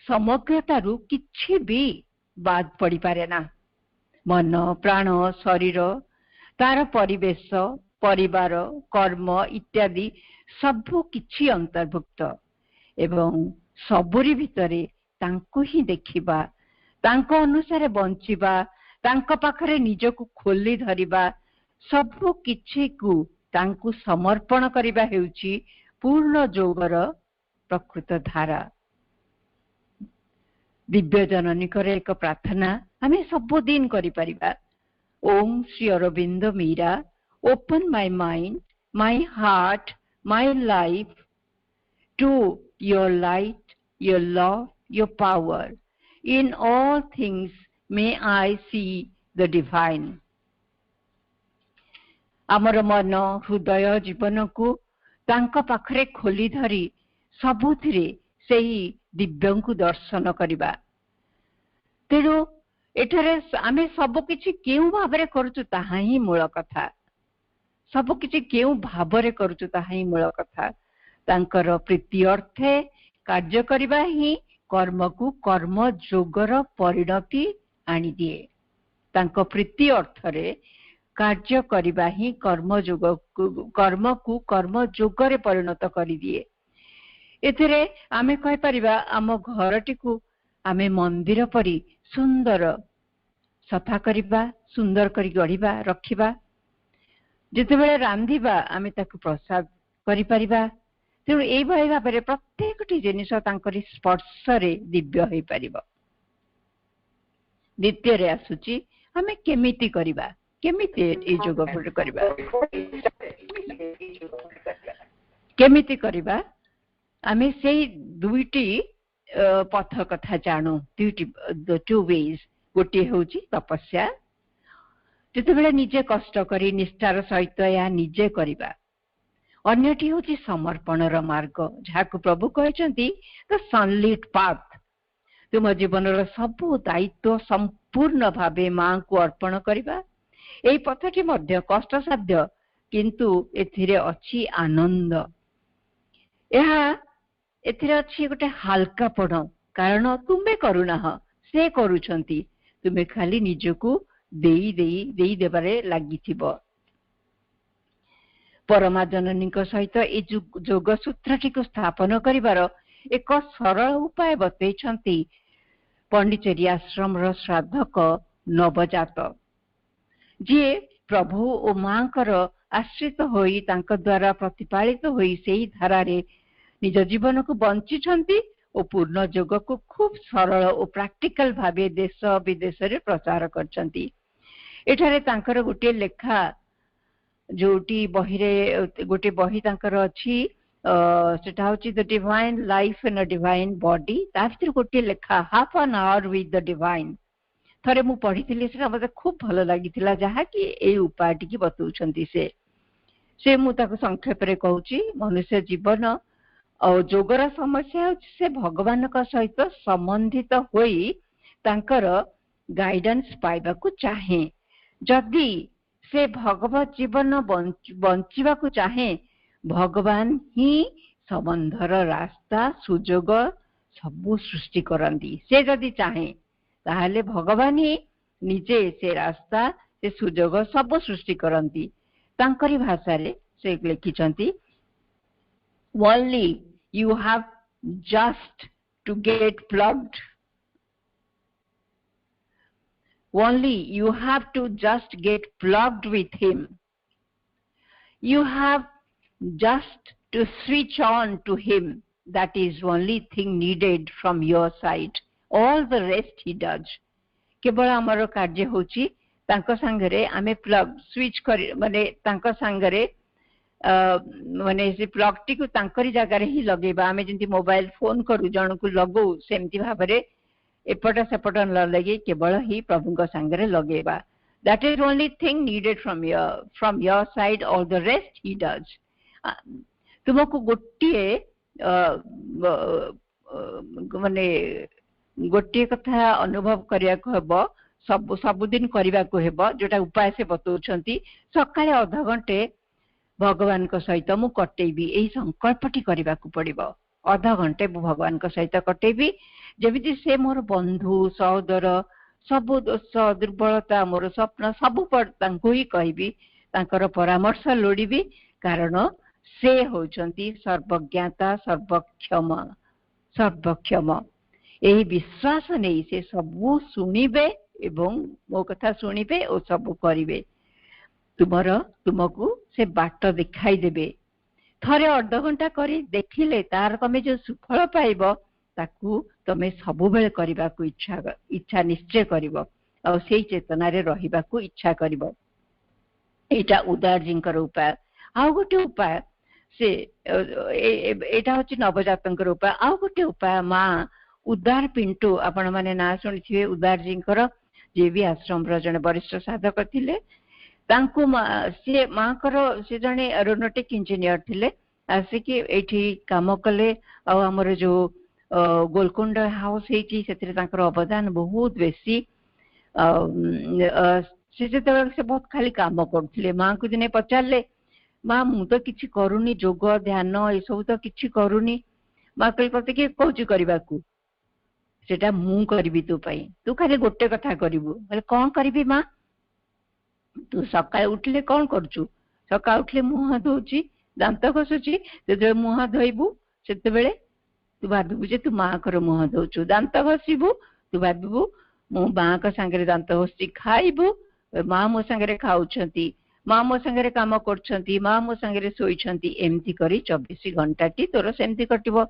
ସମଗ୍ରତାରୁ କିଛି ବି ବାଦ ପଡ଼ିପାରେ ନା। ମନ, ପ୍ରାଣ, ଶରୀର, ତାର ପରିବେଶ, ପରିବାର, କର୍ମ ଇତ୍ୟାଦି ସବୁ କିଛି ଅନ୍ତର୍ଭୁକ୍ତ ଏବଂ ସବୁରି ଭିତରେ ତାଙ୍କୁ ହିଁ ଦେଖିବା, ତାଙ୍କ ଅନୁସାରେ ବଞ୍ଚିବା, ତାଙ୍କ ପାଖରେ ନିଜକୁ ଖୋଲି ଧରିବା, ସବୁ କିଛିକୁ ତାଙ୍କୁ ସମର୍ପଣ କରିବା ହେଉଛି ପୂର୍ଣ୍ଣ ଯୋଗର ପ୍ରକୃତ ଧାରା। ଦିବ୍ୟ ଜନନୀଙ୍କର ଏକ ପ୍ରାର୍ଥନା ଆମେ ସବୁଦିନ କରିପାରିବା। Om Shri Arvind Meera, open my mind, my heart, my life to your light, your love, your power. In all things may I see the divine. ଆମର ମନ, ହୃଦୟ, ଜୀବନକୁ ତାଙ୍କ ପାଖରେ ଖୋଲି ଧରି ସବୁଥିରେ ସେହି ଦିବ୍ୟଙ୍କୁ ଦର୍ଶନ କରିବା। ତେଣୁ ଏଠାରେ ଆମେ ସବୁକିଛି କେଉଁ ଭାବରେ କରୁଛୁ ତାହା ହିଁ ମୂଳ କଥା। ସବୁକିଛି କେଉଁ ଭାବରେ କରୁଛୁ ତାହା ହିଁ ମୂଳ କଥା। ତାଙ୍କର ପ୍ରୀତି ଅର୍ଥେ କାର୍ଯ୍ୟ କରିବା ହିଁ କର୍ମକୁ କର୍ମ ଯୋଗର ପରିଣତି ଆଣିଦିଏ। ତାଙ୍କ ପ୍ରୀତି ଅର୍ଥରେ କାର୍ଯ୍ୟ କରିବା ହିଁ କର୍ମକୁ କର୍ମ ଯୋଗରେ ପରିଣତ କରିଦିଏ। ଏଥିରେ ଆମେ କହିପାରିବା ଆମ ଘରଟିକୁ ଆମେ ମନ୍ଦିର ପରି ସୁନ୍ଦର ସଫା କରିବା, ସୁନ୍ଦର କରି ଗଢ଼ିବା, ରଖିବା। ଯେତେବେଳେ ରାନ୍ଧିବା ଆମେ ତାକୁ ପ୍ରସାଦ କରିପାରିବା। ତେଣୁ ଏଇଭଳି ଭାବରେ ପ୍ରତ୍ୟେକଟି ଜିନିଷ ତାଙ୍କରି ସ୍ପର୍ଶରେ ଦିବ୍ୟ ହୋଇପାରିବ। ଦ୍ୱିତୀୟରେ ଆସୁଛି ଆମେ କେମିତି କରିବା, କେମିତି ଏଇ ଯୋଗ କରିବା, କେମିତି କରିବା। ଆମେ ସେଇ ଦୁଇଟି ପଥ କଥା ଜାଣୁ, ଟୁ ୱେଜ୍। ଗୋଟିଏ ହେଉଛି ତପସ୍ୟା, ଯେତେବେଳେ ନିଜେ କଷ୍ଟ କରି ନିଷ୍ଠାର ସହିତ ଏହା ନିଜେ କରିବା। ଅନ୍ୟଟି ହେଉଛି ସମର୍ପଣର ମାର୍ଗ, ଯାହାକୁ ପ୍ରଭୁ କହିଛନ୍ତି ଦ ସନଲିଟ୍ ପାଥ୍। ତୁମ ଜୀବନର ସବୁ ଦାୟିତ୍ୱ ସମ୍ପୂର୍ଣ୍ଣ ଭାବେ ମାଙ୍କୁ ଅର୍ପଣ କରିବା। ଏହି ପଥଟି ମଧ୍ୟ କଷ୍ଟସାଧ୍ୟ, କିନ୍ତୁ ଏଥିରେ ଅଛି ଆନନ୍ଦ। ଏଥିରେ ଅଛି ଗୋଟେ ହାଲକାପଣ, କାରଣ ତୁମେ କରୁନାହଁ, ସେ କରୁଛନ୍ତି। ତୁମେ ଖାଲି ନିଜକୁ ଦେଇଦେବାରେ ଲାଗିଥିବ। ପରମା ଜନନୀଙ୍କ ସହିତ ଏଇ ଯୋଗ ସୂତ୍ରଟିକୁ ସ୍ଥାପନ କରିବାର ଏକ ସରଳ ଉପାୟ ବତେଇଛନ୍ତି ପଣ୍ଡିଚେରୀ ଆଶ୍ରମର ସାଧକ ନବଜାତ, ଯିଏ ପ୍ରଭୁ ଓ ମାଙ୍କର ଆଶ୍ରିତ ହୋଇ ତାଙ୍କ ଦ୍ୱାରା ପ୍ରତିପାଳିତ ହୋଇ ସେହି ଧାରାରେ ନିଜ ଜୀବନକୁ ବଞ୍ଚିଛନ୍ତି ଓ ପୂର୍ଣ୍ଣ ଯୋଗକୁ ଖୁବ୍ ସରଳ ଓ ପ୍ରାକ୍ଟିକାଲ ଭାବେ ଦେଶ ବିଦେଶରେ ପ୍ରଚାର କରିଛନ୍ତି। ଏଠାରେ ତାଙ୍କର ଗୋଟିଏ ଲେଖା, ଯୋଉଟି ବହିରେ ଗୋଟେ ବହି ତାଙ୍କର ଅଛି, ସେଟା ହଉଛି ଦ ଡିଭାଇନ୍ ଲାଇଫ୍ ଇନ୍ ଅ ଡିଭାଇନ୍ ବଡି। ତା ଭିତରେ ଗୋଟିଏ ଲେଖା ହାଫ୍ ଆନ୍ ଆୱାର ୱିଥ୍ ଦ ଡିଭାଇନ୍। ଥରେ ମୁଁ ପଢିଥିଲି, ସେଟା ମତେ ଖୁବ୍ ଭଲ ଲାଗିଥିଲା, ଯାହାକି ଏଇ ଉପାୟଟିକି ବତଉଛନ୍ତି ସେ। ମୁଁ ତାକୁ ସଂକ୍ଷେପରେ କହୁଛି। ମନୁଷ୍ୟ ଜୀବନ ଆଉ ଯୋଗର ସମସ୍ୟା ହେଉଛି ସେ ଭଗବାନଙ୍କ ସହିତ ସମ୍ବନ୍ଧିତ ହୋଇ ତାଙ୍କର ଗାଇଡାନ୍ସ ପାଇବାକୁ ଚାହେଁ। ଯଦି ସେ ଭଗବତ ଜୀବନ ବଞ୍ଚିବାକୁ ଚାହେଁ, ଭଗବାନ ହିଁ ସମ୍ବନ୍ଧର ରାସ୍ତା, ସୁଯୋଗ ସବୁ ସୃଷ୍ଟି କରନ୍ତି। ସେ ଯଦି ଚାହେଁ ତାହେଲେ ଭଗବାନ ହିଁ ନିଜେ ସେ ରାସ୍ତା, ସେ ସୁଯୋଗ ସବୁ ସୃଷ୍ଟି କରନ୍ତି। ତାଙ୍କରି ଭାଷାରେ ସେ ଲେଖିଛନ୍ତି, only you have just to get plugged. Only you have to just get plugged with him. You have just to switch on to him. That is only thing needed from your side. All the rest he does. केवल आमर कार्य होची तांको संगरे आमे plug switch कर माने तांको संगरे माने से प्लग टी को तांकरी जगह रे ही लगेबा। आमे जेंति मोबाइल फोन करू जण को लगो सेमति भाबरे एपटा सेपटा न लगे, केवल ही प्रभु को संगरे लगेबा। That is only thing needed from your side. All the rest he does. तुमको गोटिए माने गोटे कथा अनुभव करिया को हेबो सबुदिन करने को हेबो जोटा उपाय से बतौछंती सकाळे आधा घंटे भगवान को सहित मु कटेबी एही संकल्पटी करने को पड़िबो आधा घंटे भगवान को सहित कटेबी जेमिति से मोर बंधु सहोदर सब दोष दुर्बलता मोर स्वप्न सब तांको ही कहबी तांकर परामर्श लोड़ीबी कारण से होचंती सर्वज्ञाता सर्वक्षम यही विश्वास नहीं से सबू शुणिबे एवं मो कथा शुणिबे और सब करिवे तुमको से बाट दिखाई देबे थरे अर्ध घंटा करी देखिले तार तमे जो सुफल पाइबो ताकू तमे सबु बेले करबा को इच्छा निश्चय करिवो और सेही चेतना रे रहिबा को इच्छा करिवो एटा उदार जिंकर उपाय आउ गोटे उपाय से एटा होची नवजातंकर उपाय आउ गोटे उपाय माँ उदार पिंटू आपण माने ना सुनिथिबे उदार जिंकर जे भी आश्रम रो जने वरिष्ठ साधक थिले तांको से माँ करो से जने एरोनॉटिक इंजीनियर थिले आसिकी एठी काम कले आ हमर जो गोलकुंड हाउस हेची सेतिर तांकर अवदान बहुत बेसी से से बहुत खाली काम करथिले माँ को दिने पचारले माँ मु तो किछि करूनी जोग ध्यान ए सब तो किछि करूनी माँ कहि पते के कहूची करबाकू सेटा मु करबी तू पई तू खाली गोटे कथा करिवु बोले कोन करबी माँ तू सकाळे उठले कोन करचू सकाळे उठले मुह धोची दांत घसुची जेते मुह धोइबू सेते बेले तू भाबिबू जे तू माँ कर मुह धोचू दांत घसीबू तू भाबिबू मो माँ का संगे दांत घसी खाइबू माँ मो संगे खाउछंती माँ मो संगे काम करछंती माँ मो संगे सोइछंती एमती करी 24 घंटा टी तोर सेमती कटिबो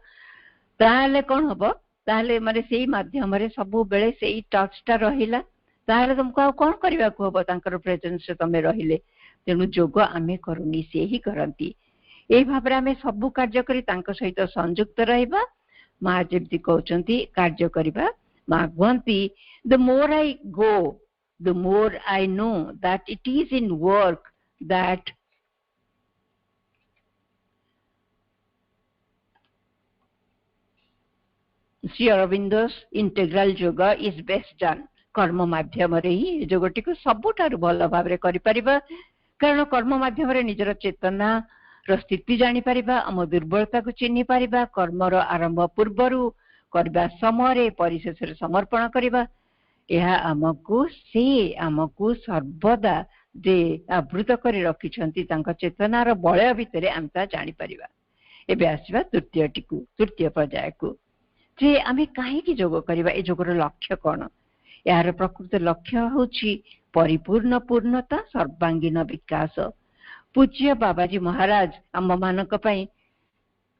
ताले कोन हबो ताले माने सेही माध्यम रे सब बेले सेही टचटा रहिला ताले तुमको कोन करबा को हबो तांकर प्रेजेंस रे तमे रहिले तेनु जोग आमे करूनी से ही करंती ए भाबरे आमे सब कार्य करी तांको सहित संयुक्त रहइबा माँ जेमती कहउचंती कार्य करिबा माँ कहंती the more I go the more I know that it is in work that Sri Aurobindo's integral yoga is best done. कर्म माध्यम रे ही जोगटी को सबुठारु भल भाव रे करि परिबा कारण कर्म माध्यम रे निजर चेतना र स्थिति जानि परिबा हम दुर्बलता को चिन्हि परिबा कर्म रो आरंभ पूर्वरु करबा समय रे परिशेष रे समर्पण करिबा यह आमको सर्वदा जे आवृत करी रखिछंती तांका चेतनार बलय भितरे आमता जानि परिबा एबे आसीबा तृतीय पर्याय को जे आमे काहे की जोग करिबा ए जोगर लक्ष्य कोन यार प्रकृत लक्ष्य होची परिपूर्ण पूर्णता सर्वांगीन विकास पूज्य बाबाजी महाराज आम मानक पई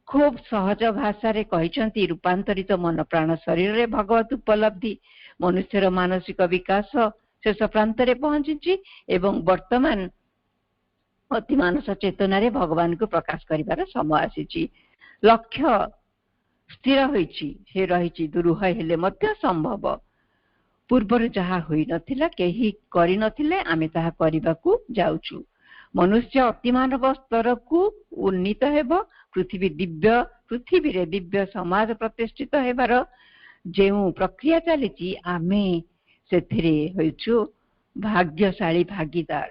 खूब सहज भाषा रे कहिसंती रूपांतरित मन प्राण शरीर रे भगवत उपलब्धि मनुष्यर मानसिक विकास शेष प्रांत रे पहुंची एवं वर्तमान अति मानस चेतना रे भगवान को प्रकाश करिवार समय आसीची लक्ष्य स्थिर होईची हे रहिची दुरूह हेले मध्य संभव पूर्वर जहा होई नथिला केही करि नथिले आमे ताहा करिबाकू जाउछु मनुष्य अति मानव स्तर को उन्नीत हेबो पृथ्वी रे दिव्य समाज प्रतिष्ठित हेबार जेउ प्रक्रिया चलीची आमे सेथिरे होइछु भाग्यशाली भागीदार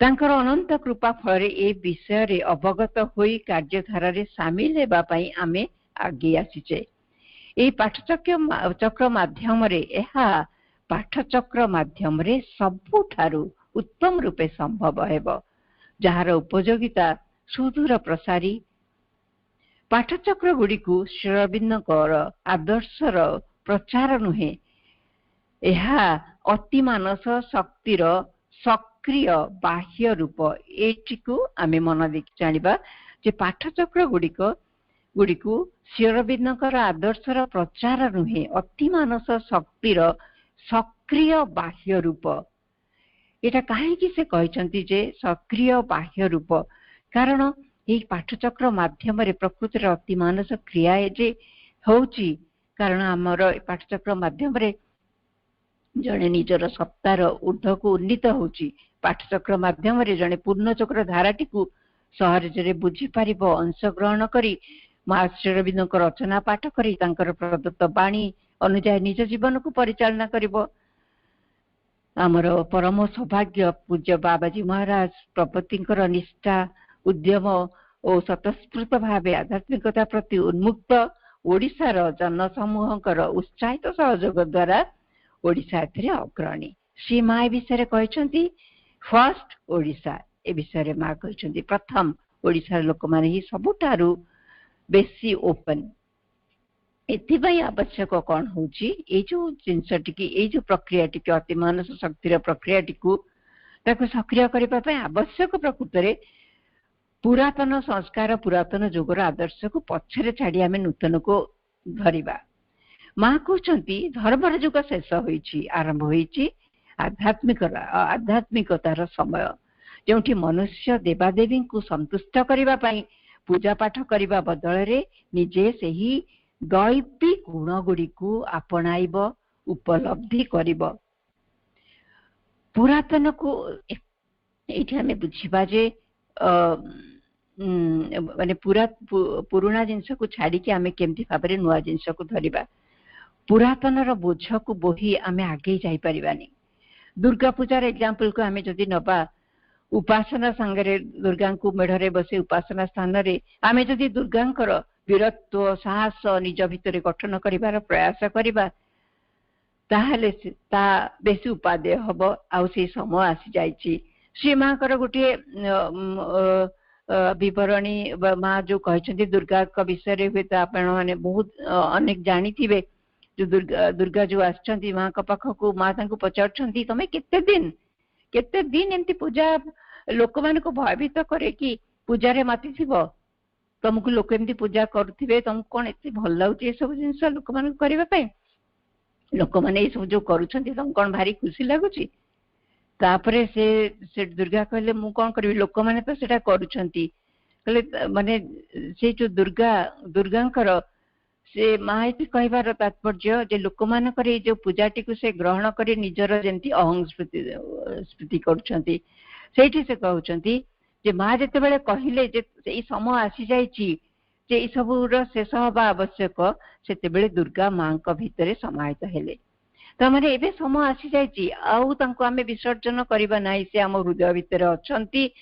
तांकर अनंत कृपा फल ए विषय रे अवगत होई कार्यधारा रे शामिल हेबा पई आमे आगे आसीचे ए पाठचक्र माध्यम रे एहा पाठचक्र माध्यम रे सबुठारु उत्तम रूपे संभव हेबो जहार उपयोगिता सुदूर प्रसारी पाठचक्र गुडी को श्री अरविंदकर आदर्शर प्रचार नुहे एहा अति मानस शक्तिर सक्रिय बाह्य रूप एटी को आमे मन देखि जानिबा जे पाठचक्र गुडी को श्री अरविंदकर आदर्शर प्रचार नुहे अति मानस शक्तिर सक्रिय बाह्य रूप एटा काहे कि से कहचंती जे सक्रिय बाह्य रूप कारण यही पाठचक्र माध्यम रे प्रकृति रे अति मानस क्रिया जे होउची कारण हमर पाठचक्र माध्यम रे जने निजर सत्तार ऊर्ध्व को उन्नीत होउची पाठचक्र माध्यम रे जने पूर्ण चक्र धाराटी को सहज रे बुझी पारिबो अंश ग्रहण करी माँ श्री अरविंदकर रचना पाठ करी तांकर प्रदत्त बाणी अनुଯାयी निज जीवन को परिचालना करिबो। आमर परम सौभाग्य पूज्य बाबाजी महाराज प्रपतिंकर निष्ठा उद्यम और स्वतस्फूर्त भाव आध्यात्मिकता प्रति उन्मुक्त ओडिशार जनसमूहकर उत्साहित सहयोग द्वारा ओडिशा एथिरे अग्रणी। श्री माँ ए विषय कहते फर्स्ट ओडिशा ए विषय माँ कहते प्रथम ओडिशार लोक माने ही सबुठारु बेसी ओपन। एथिपाई आवश्यक कौन होची ए जो जिनसटिकी ए जो प्रक्रिया टिके अति मानस शक्तिर प्रक्रिया टिकु ताको सक्रिय करिबा पय आवश्यक प्रकृत रे पुरातन संस्कार पुरातन जुगर आदर्श को पछरे छाड़ी आमे नूतन को धरिबा। माँ कहते धर्मर जुग शेष होईची आरंभ होईची आध्यात्मिकतार समय जोठी मनुष्य देवादेवी को संतुष्ट करिबा पई पूजा पाठ करिबा बदल रे निजे सेही दैवी गुण गुड़ी को आपणाइब उपलब्धि करिब। पुरातन को एठी हमें बुझिबा जे माने पुराना जिनस को छाड़ी के आमे केमती भाबरे नुआ जिनस को धरिबा। पुरातन रो बोझ को बोही आमे आगे जाई परिबानी। दुर्गा पूजार एग्जांपल को आमे जदी नबा उपासना संगरे दुर्गा को मेढरे बसे उपासना स्थान रे आमे जदी दुर्गांकर वीरत्व साहस निज भितरे गठन करिवार प्रयास करिबा ताहले ता बेसी उपादेय हबो। आउ से समय आसी जाईची। श्री माँ कर गोटे विवरणी माँ जो कहते दुर्गा का विषय हुए तो आपण माने बहुत अनेक जानी थिबे। जो दुर्गा जो आछंती माँ का पाख को माँ तांको पचारछंती तमे केते दिन एमती पूजा लोक मान को भयभीत करे कि पूजा रे माती थिबो तुमको लोक एमती पूजा करथिबे तुम कोन एते भल लागुची ए सब जिंस लोक मान करबा पे लोक माने ए सब जो करूछंती तुम कोन भारी खुशी लागुची। तापरे से दुर्गा कहले मु कोन करबी लोक माने तो सेटा करूछंती कहले माने से जो दुर्गांकर से माँ कहबार तात्पर्य जे लोक मान करे जो पूजाटी को से ग्रहण करे निजर जेंती अहं स्मृति करूछंती। सेठी से कहउछंती जे माँ जेते बेले कहिले जे ए समय आसी जाईची जे ए सबुर शेष हबा आवश्यक सेते बेले दुर्गा माँ का भितरे समाहित हेले। तमाने एबे समय आसी जाईची आउ तांको आमे विसर्जन करिबा नाही से हम हृदय भितरे अछंती।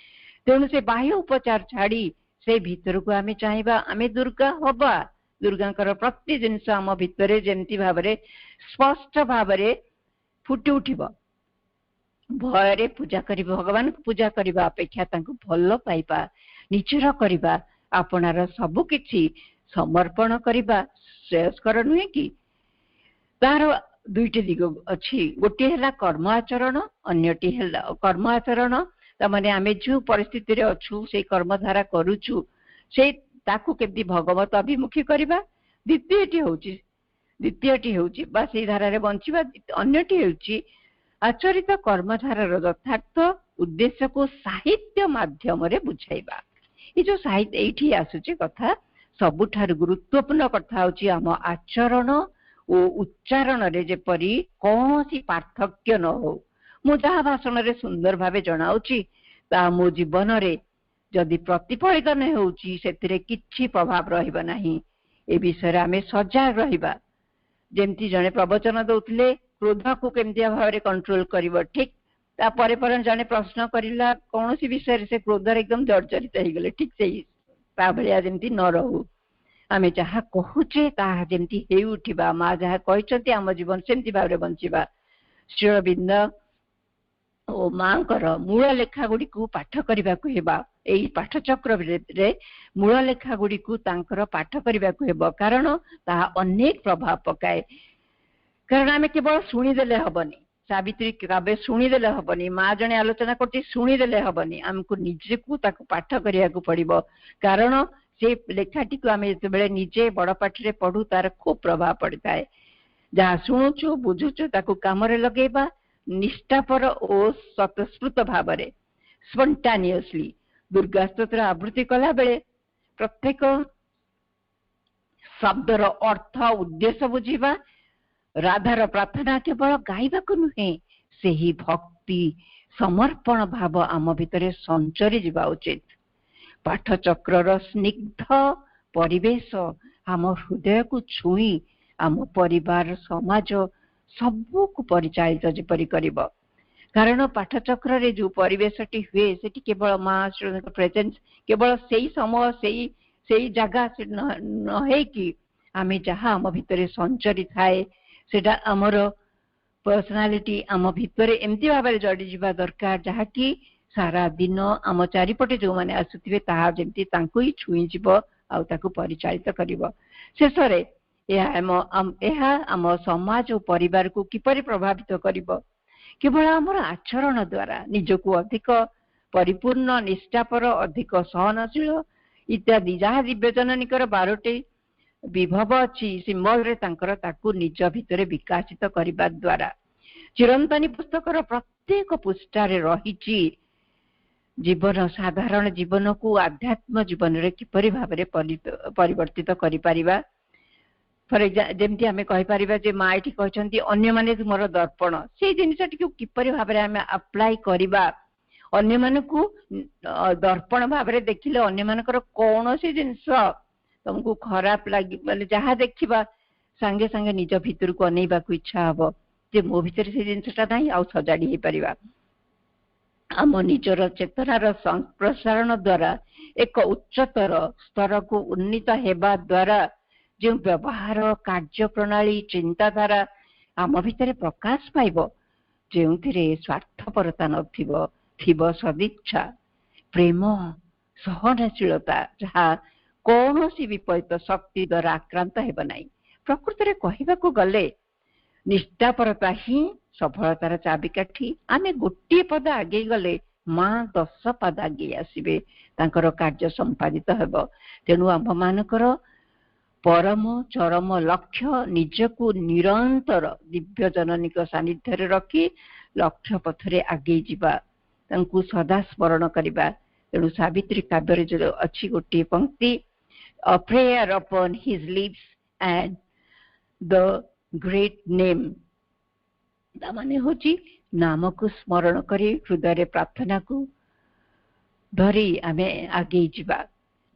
तेणु से बाह्य उपचार छाड़ी से भीतर को आमे चाहिबा आमे दुर्गा हबा। दुर्गांकर प्रति जिनस आम भितरे जेमती भाबरे स्पष्ट भाबरे फुटी उठिबो। भयरे पूजा करिबा भगवान को पूजा करिबा अपेक्षा तांको भल पाइबा निचर करिबा आपनार सब किछि समर्पण करिबा श्रेयस्कर नुहे कि। तार दुईटी दिग अछि। गोटे हला कर्म आचरण अन्यटी हला कर्म आचरण तमाने आमे जो परिस्थिति रे अछु से कर्म धारा करूछु से ताकू केमती भगवत अभिमुखी करिबा। द्वितीयटी होउची बा से धारा रे बंचिबा। अन्यटी होउची आचरित कर्मधारार यथार्थ उद्देश्य को साहित्य माध्यम रे बुझाइबा। ये जो साहित्य एठी आसुची कथा सबुठार गुरुत्वपूर्ण कथा होची आम आचरण ओ उच्चारण रे जेपरी कौनसी पार्थक्य न हो। मु जहा भाषण रे सुंदर भावे जणाउची ता मो जीवन रे जदि प्रतिफलित न होउची सेतिरे किछि प्रभाव रहिबा नाही। ए विषय आमे सजाग रहिबा। जेमती जने प्रवचन दउतले क्रोध को केमती भाव कंट्रोल करिवो ठीक तापरे पर जने प्रश्न करिला कोनोसी विषय से क्रोध एकदम जर्जरित हो गले ठीक से ता भलिया जेमती न रहू। आमे जहा कहूचे ता जेमती हे उठिबा। माँ जहा कहचंती आम जीवन सेमती भाव रे बंचिबा। श्री अरविंद ओ मांकर मूल लेखा गुडी को पाठ करिबा को हेबा। एई पाठचक्र रे मूल लेखा गुडी को तांकर पाठ करिबा को हेबो कारण ता अनेक प्रभाव पकाए। कारण आमे केवल सुनी देले हबनी सावित्री काव्य शुणी देले हबनी माँ जने आलोचना करती शुणी देले हबनी हमको निजे को ताको पाठ करिया को पड़िबो कारण से लेखाटी को आमे जते निजे बड़ पाठ रे पढु तार खूब प्रभाव पड़ता है जहाँ शुणुचु बुझुचु ताको काम रे लगेबा निष्ठापर ओ स्वतस्फूर्त भाव रे स्पॉन्टेनियसली दुर्गा स्तोत्र आवृत्ति कला बेले प्रत्येक शब्दर अर्थ उद्देश्य बुझीबा राधार प्रार्थना केवल गाइबा को नुहे से ही भक्ति समर्पण भाव आम भितरे संचरी जीवा उचित पाठचक्र स्निग्ध परिवेश आम हृदय को छुई आम परिवार समाज सबको परिचालित जेपरी करिब कारण पाठचक्र रे जो परिवेशटी हुए सेठी केवल माँ श्रीमती प्रेजेंस केवल सेही समय सेही जगह से न है कि आमे जहाँ आम भितर संचरी थाए सेटा आमर पर्सनालिटी आम भितर एमती भाव में जड़ी जावा दरकार जहाँ कि सारा दिन आम चारिपटे जो मैंने आसुथिबे ताहा जेमती तांको ही छुई जीव आउ ताकू परिचालित करिवो शेष रे यह आम समाज और परिवार को किपरि प्रभावित करिवो केवल आमर आचरण द्वारा निजको अधिक परिपूर्ण निष्ठापर अधिक सहनशील इत्यादि जहाँ दिव्य जननीकर 12टी विभव अच्छी सिंबल रे तांकर ताकू निज भितर विकासित करिबा द्वारा चिरंतनी पुस्तकर प्रत्येक पृष्ठारे रहिछि जीवन साधारण जीवन को आध्यात्म जीवन रे किपरि भाबरे परिवर्तित करि परिबा फॉर एग्जांपल जेमती आमे कहि परिबा जे माँ एठी कहचंती अन्य माने तुमर दर्पण से जिनिसटी को किपरि भाबरे आमे अप्लाई करिबा अन्य मानकू दर्पण भाबरे देखिले अन्य मानकर कोनोसी जिनिस तुमको खराब लगे माने जहाँ देखा सांगे सांगे निज भितर को अनेबा को इच्छा हम जे मो भितर से जिनसटा नहीं आउ सजाड़ी हो पारिबा आम निजर चेतनार संप्रसारण द्वारा एक उच्चतर स्तर को उन्नीत हेबा द्वारा जो व्यवहार कार्य प्रणाली चिंताधारा आम भितर प्रकाश पाइब जो स्वार्थपरता नथिबो सदिच्छा प्रेम सहनशीलता जहाँ कौन सी विपरीत शक्ति द्वारा आक्रांत हेब नहीं प्रकृति में कहवाक गले निष्ठापरता ही सफलतार चाबिकाठी आमे गोटे पद आगे गले माँ 10 पद आगे आसबे तांकर कार्य संपादित हेब तेणु आम मानकर परम चरम लक्ष्य निजको निरंतर दिव्य जननीक सानिध्य रखी लक्ष्य पथरे आगे जीवा तांकु सदा स्मरण करिबा तेणु सावित्री काव्य जो अच्छी गोटे पंक्ति A prayer upon his lips and the great name दामाने होची नाम को स्मरण करी हृदय प्रार्थना को धरी आमे आगे जीवा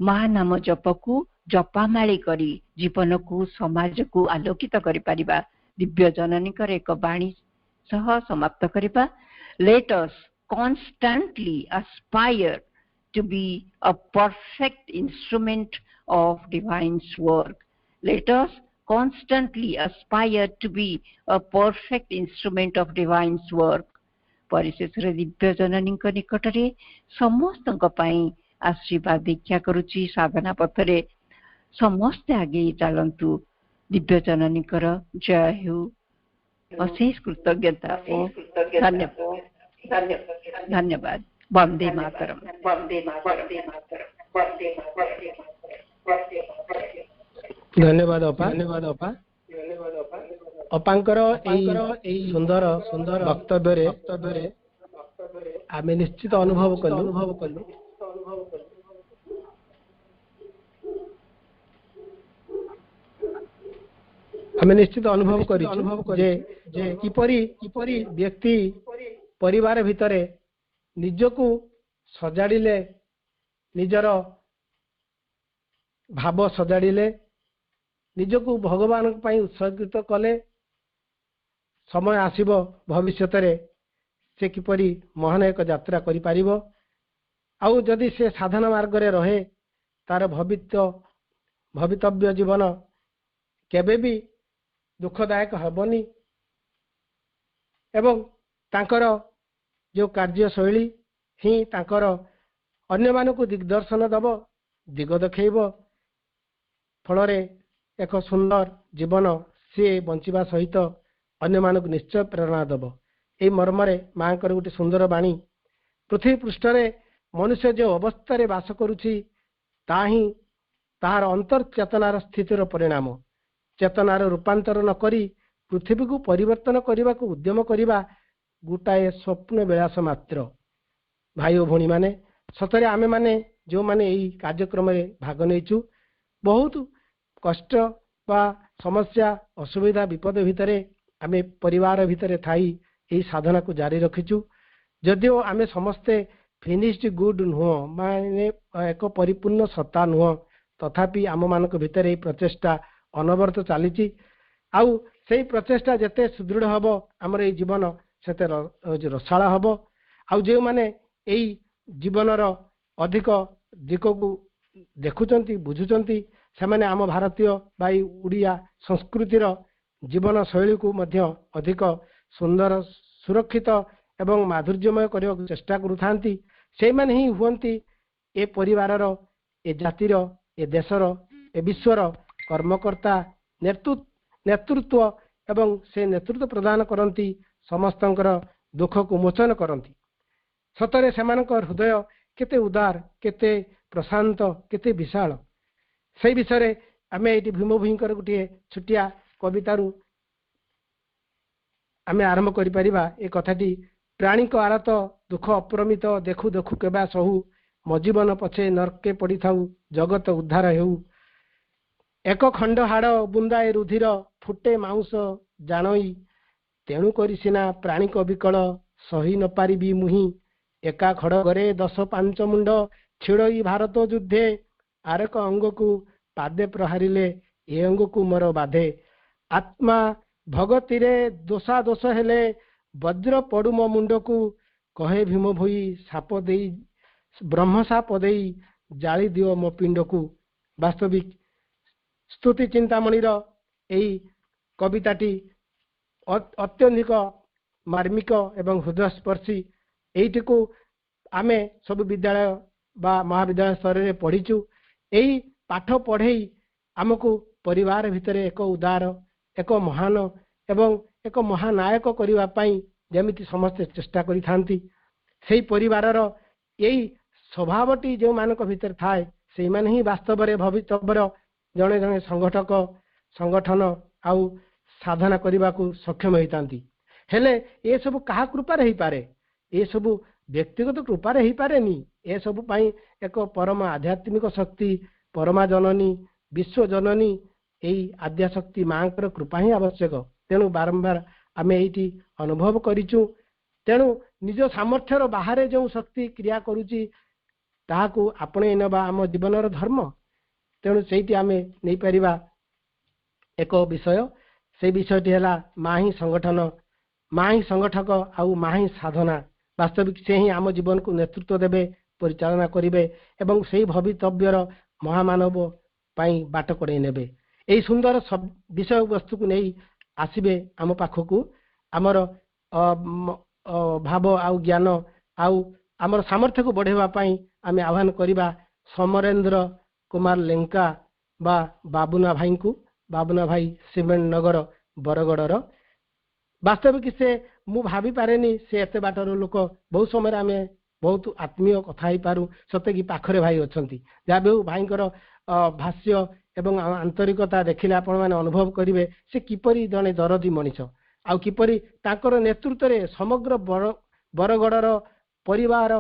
महा नाम जप को जपामाली करी जीवन को समाज को आलोकित करि परिबा दिव्य जननी कर एक वाणी सह समाप्त करिबा let us constantly aspire to be a perfect instrument of divine's work. Let us constantly aspire to be a perfect instrument of divine's work. परिशेष Divya जननी निकट रे समस्त आशीर्वाद दीक्षा करुची साधना पथरे समस्त आगे चलतु दिव्य जननी जय हो अशेष कृतज्ञता धन्यवाद वंदे मातरम धन्यवाद अपा अपांकर सुंदर सुंदर वक्तव्य आमे निश्चित अनुभव कलु आमे निश्चित अनुभव करी जे किपरि व्यक्ति परिवार भितरे निजको सजाड़िले निजर भाव सजाड़िले निजको भगवान पाई उत्सर्गित कले समय आसीबो भविष्यत रे से किपरि महान एक यात्रा करि पारिबो आउ जदि से साधना मार्ग रे रहे तार भवितव्य जीवन केबे भी दुखदायक हेबनी एवं तांकर जो कार्यशैली ही तांकर अन्य मानकु दिग्दर्शन दब दिग देखैब फल एक सुंदर जीवन सी बंचिबा सहित अन्य मानक निश्चय प्रेरणा दब ए मर्मरे माँ गोटे सुंदर बाणी पृथ्वी पृष्ठ मनुष्य जो अवस्था बास करुछि ताही ताहार अंतर चेतनार स्थितिर परिणाम चेतनार रूपांतर न करी पृथ्वी को परिवर्तन करने को उद्यम करने गोटाए स्वप्न विलास मात्र भाई और भौणी माने सतरे आमे माने जो माने यही कार्यक्रम में भाग नहींचु बहुत कष्ट वा समस्या असुविधा विपद भितर आमे परिवार भितर थाई यही साधना को जारी रखीचु जदिओ आमे समस्ते फिनिश्ड गुड नुह माने एक परिपूर्ण सत्ता नुह तथापि आम मानक भितर यही प्रचेष्टा अनवरत चली आउ सेई प्रचेष्टा जेते सुदृढ़ हबो हमर ए जीवन सेते रसाळ हबो आउ जे माने एई जीवनर अधिक दिककु देखुचंती बुझुचंती सेमाने आम भारतीय बा उड़िया संस्कृतिर जीवन शैली को मध्य अधिक सुंदर सुरक्षित एवं माधुर्यमय करने को चेष्टा करुथांती से माने ही हुअंती ए परिवारर ए जातिर ए देशर ए विश्वर कर्मकर्ता नेतृत्व एवं से नेतृत्व प्रदान करती समस्तंकर दुख को मोचन करती सतरे सेमानकर हृदय केते उदार केते प्रशांत केते विशाल से विषय आमे एटी भीम भूईंकर गोटे छुटिया कवितारू आमे आरंभ करि परिबा ए कथाटी प्राणी को आरत दुख अप्रमित देखु देखु केबा सहु मो जीवन पछे नरके पड़ी थाउ जगत उद्धार हेउ एक खंड हाड़ बुंदाए रुधिर फुटे माउस जानई तेणु करी सिना प्राणी को विकल सही न पारिबी मुहि एका खड़गरे 10-5 मुंड छिड़ई भारत युद्धे आरेक अंग को पादे प्रहारिले ए अंग को मोर बाधे आत्मा भगती रे दोषा दोष हेले वज्र पड़ू मो मुंड को कहे भीम भोई साप दे ब्रह्म साप दे जाली दियो मो पिंड को वास्तविक स्तुति चिंतामणिर एई कविताटी अत्यधिक मार्मिक एवं हृदयस्पर्शी एइटी को आमे सब विद्यालय बा महाविद्यालय स्तर में पढ़ीचु एई पाठ पढ़ेई आमको परिवार भितर एक उदार एक महान एवं एक महानायक करबा पई जेमिति समस्त चेष्टा करि थांती सेई परिवारर एई स्वभावटी जो मानक भितर थाए सेई माने ही वास्तव रे भविष्यवर जणे जणे संगठक संगठन आउ साधना करने को सक्षम होती हेले ए सब कहा कृपार हो पारे ए सब व्यक्तिगत कृपार हो पारे नी ए सब पाई एक परम आध्यात्मिक शक्ति परमा जननी विश्व जननी यही आद्याशक्ति माँ कृपा ही आवश्यक तेणु बारंबार आम ये अनुभव करूँ तेणु निज सामर्थ्यर बाहर जो शक्ति क्रिया करुच्ची ताहाकू आपणे नवा आम जीवनर धर्म तेणु से आम नहीं पारिबा एक विषय से विषयटी है माँ ही संगठन माँ ही संगठक आउ माँ ही साधना वास्तविक से ही आम जीवन को नेतृत्व देवे परिचालना करेंगे एवं से भवितव्यर महामानव पाई बाट कड़े ने यही सुंदर सब विषय वस्तु को नहीं आसबे आम पाखक आमर भाव आउ ज्ञान आउ आमर सामर्थ्य को बढ़ावाई आम आह्वान करवा समरेंद्र कुमार लेंका बा बाबुना भाई को बाबुना भाई सीमेंट नगर बरगड़र वास्तविक से मु भाभी पारेनी से एत बाटर लोक बहुत समय आम बहुत आत्मीय कथा पारू सते कि पाखरे भाई अच्छा जहाँ भी भाई भाष्य एवं आंतरिकता देखिले आपण मैंने अनुभव करेंगे से किपरि जड़े दरदी मनीष आउ किपरि ताकर नेतृत्व में समग्र बरगड़र परिवार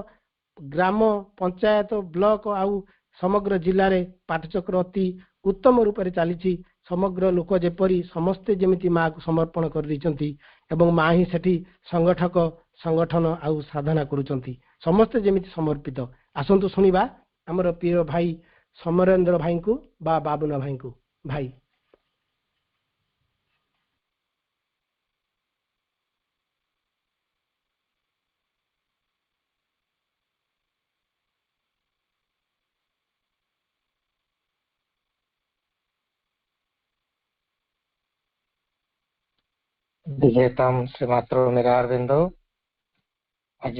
ग्राम पंचायत ब्लॉक आउ समग्र जिले में पाठचक्र अति उत्तम रूप से चली समग्र लोक जेपरी समस्ते जमिति माँ को समर्पण कर देइचंती एवं माँ ही सेठी संगठक संगठन आउ साधना करुचंती समस्ते जमिति समर्पित आसंतु सुनिबा हमर प्रिय भाई समरेंद्र भाई को बा बाबुना भाई को भाई विजेताम श्रीमात्र निरारविंद आज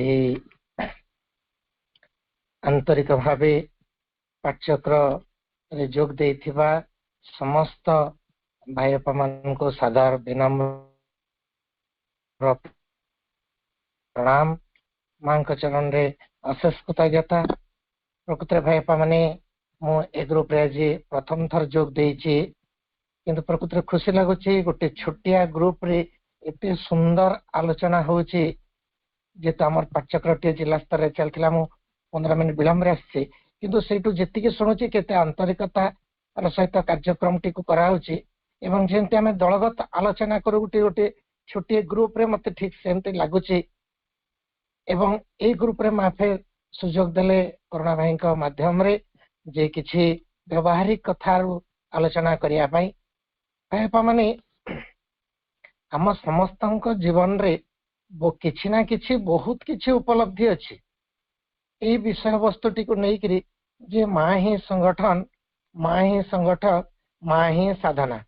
आंतरिक भावे पाठचक्र जोग देथिबा समस्त भाई बापा मान को सादर विनम्र प्रणाम मां चरण रे अशेष कृतज्ञता प्रकृत भाई बापा माने मु ए ग्रुप रे आज प्रथम थर जोग देछि किंतु प्रकृत खुशी लगुच गोटे छोटिया ग्रुप रे एते सुंदर आलोचना होची जेतो हमर पाठचक्र जिला स्तर रे चलथिला मु 15 मिनिट विलंब रे आछि किंतु सेटू जेतिके सुनुची केते आंतरिकता सहित कार्यक्रम टी को कराउची एवं जेंते हमें दलगत आलोचना करू गोटे छोटे ग्रुप रे मते ठीक सेमते लागुची एवं ए ग्रुप रे माफे सुजोग देले करुणा भाई का माध्यम रे जे किछि व्यवहारिक कथा आलोचना करिया भाई माने आम समस्त जीवन रे किछि ना किछि बहुत किछि उपलब्धि अच्छी ये विषय वस्तुटी को लेकर जे माँ ही संगठन, माँ ही संगठक, माँ ही साधना।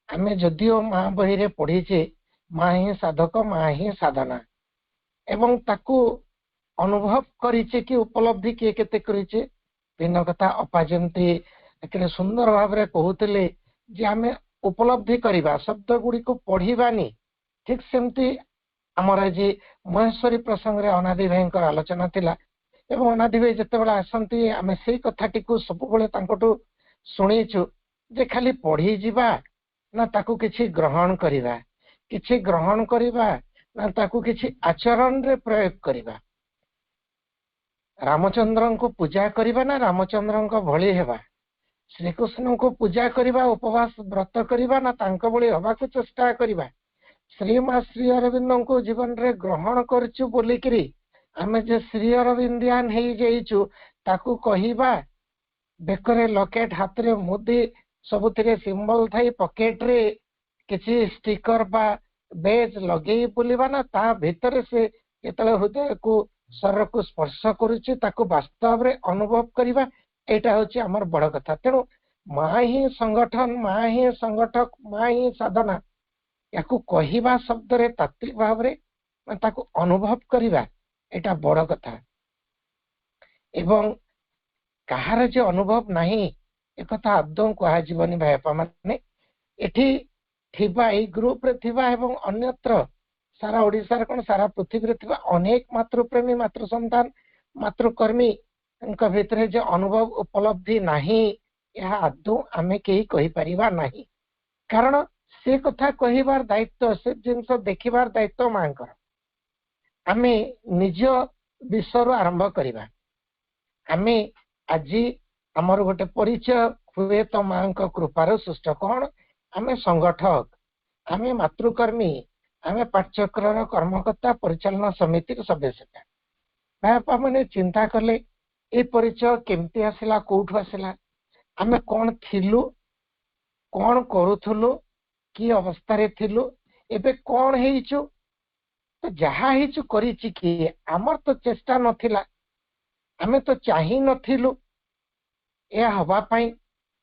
आमे जदिओ माँ बही रे पढ़ीचे माँ ही साधक, माँ ही साधना एवं ताकू अनुभव करिचे कि उपलब्धि किए केते करिचे भिन्न कथा अपा जमती एक सुंदर भाव रे कहूतिले जे आमे उपलब्धि करिबा शब्द गुडी को पढ़िबानी ठीक सेमती आमर आज महेश्वरी प्रसंग रे अनादि भाई आलोचना थिला एवं अनादि भाई जते बेला आसंती आमे सेही कथाटी को सब बेले तांकोटू सुनिछु जे खाली पढ़ी जिबा ना ताकू किछि ग्रहण करिबा, किछि ग्रहण करिबा ना ताकू किछि आचरण रे प्रयोग करिबा। रामचंद्र को पूजा करिबा ना रामचंद्र को भली हेबा, श्रीकृष्ण को पूजा करिबा उपवास व्रत करिबा ना तांको भली हवा को चेष्टा करिबा। श्रीमा श्री अरविंद को जीवन रे ग्रहण करचु बोलिकरी आमे जे श्री अरविंदियान हेई जाइचु ताकू कहिबा बेकरे लकेट हाथ रे मुदी सबुथिरे सिंबल थाई पॉकेट रे किछि स्टिकर बा बेज लगेई बुलिबा ना ता भितर से केतले हृदय को शरीर को स्पर्श करुछि ताकू वास्तव रे अनुभव करिबा एटा होछि हमर बड़ कथा। तेणु माँ ही संगठन, माँ ही संगठक, माँ ही साधना याकू कहिबा शब्द रे तात्विक भाव रे ताकू अनुभव करिबा एटा बड़ कथा। एवं कहार जे अनुभव नहीं एक कथा आदौ कहा जीवनी भाईपा माने एठी थिबा ए ग्रुप रे थिबा एवं अन्यत्र सारा ओडिसा रे कोन सारा पृथ्वी रे थिबा अनेक मातृप्रेमी मातृ संतान मातृकर्मी उनका भितर जे अनुभव उपलब्धि नहीं यह आदौ आमे केही कहि परिबा नहीं। कारण से कथा कहिबार दायित्व से जिनस देखिबार दायित्व मांकर आमे निज विषय आरंभ करिबा। आमे आज आमर गोटे परिचय हुए तो माँ कृपार सृष्ट कौन आमे संगठक, आमे मातृकर्मी, आमे पाठचक्र कर्मकर्ता परिचालना समिति सदस्य। बापा मैंने चिंता कले ये परिचय केमती आसला, कोठू आसला, आमे कौन थिलु, कौन करूथुलु, कि अवस्था रे थिलु, एबे कौन हेइछु, तो जहा हेइछु करिछि कि आमर तो चेष्टा नथिला, आमे तो चाहि नथिलु या हवा पाई,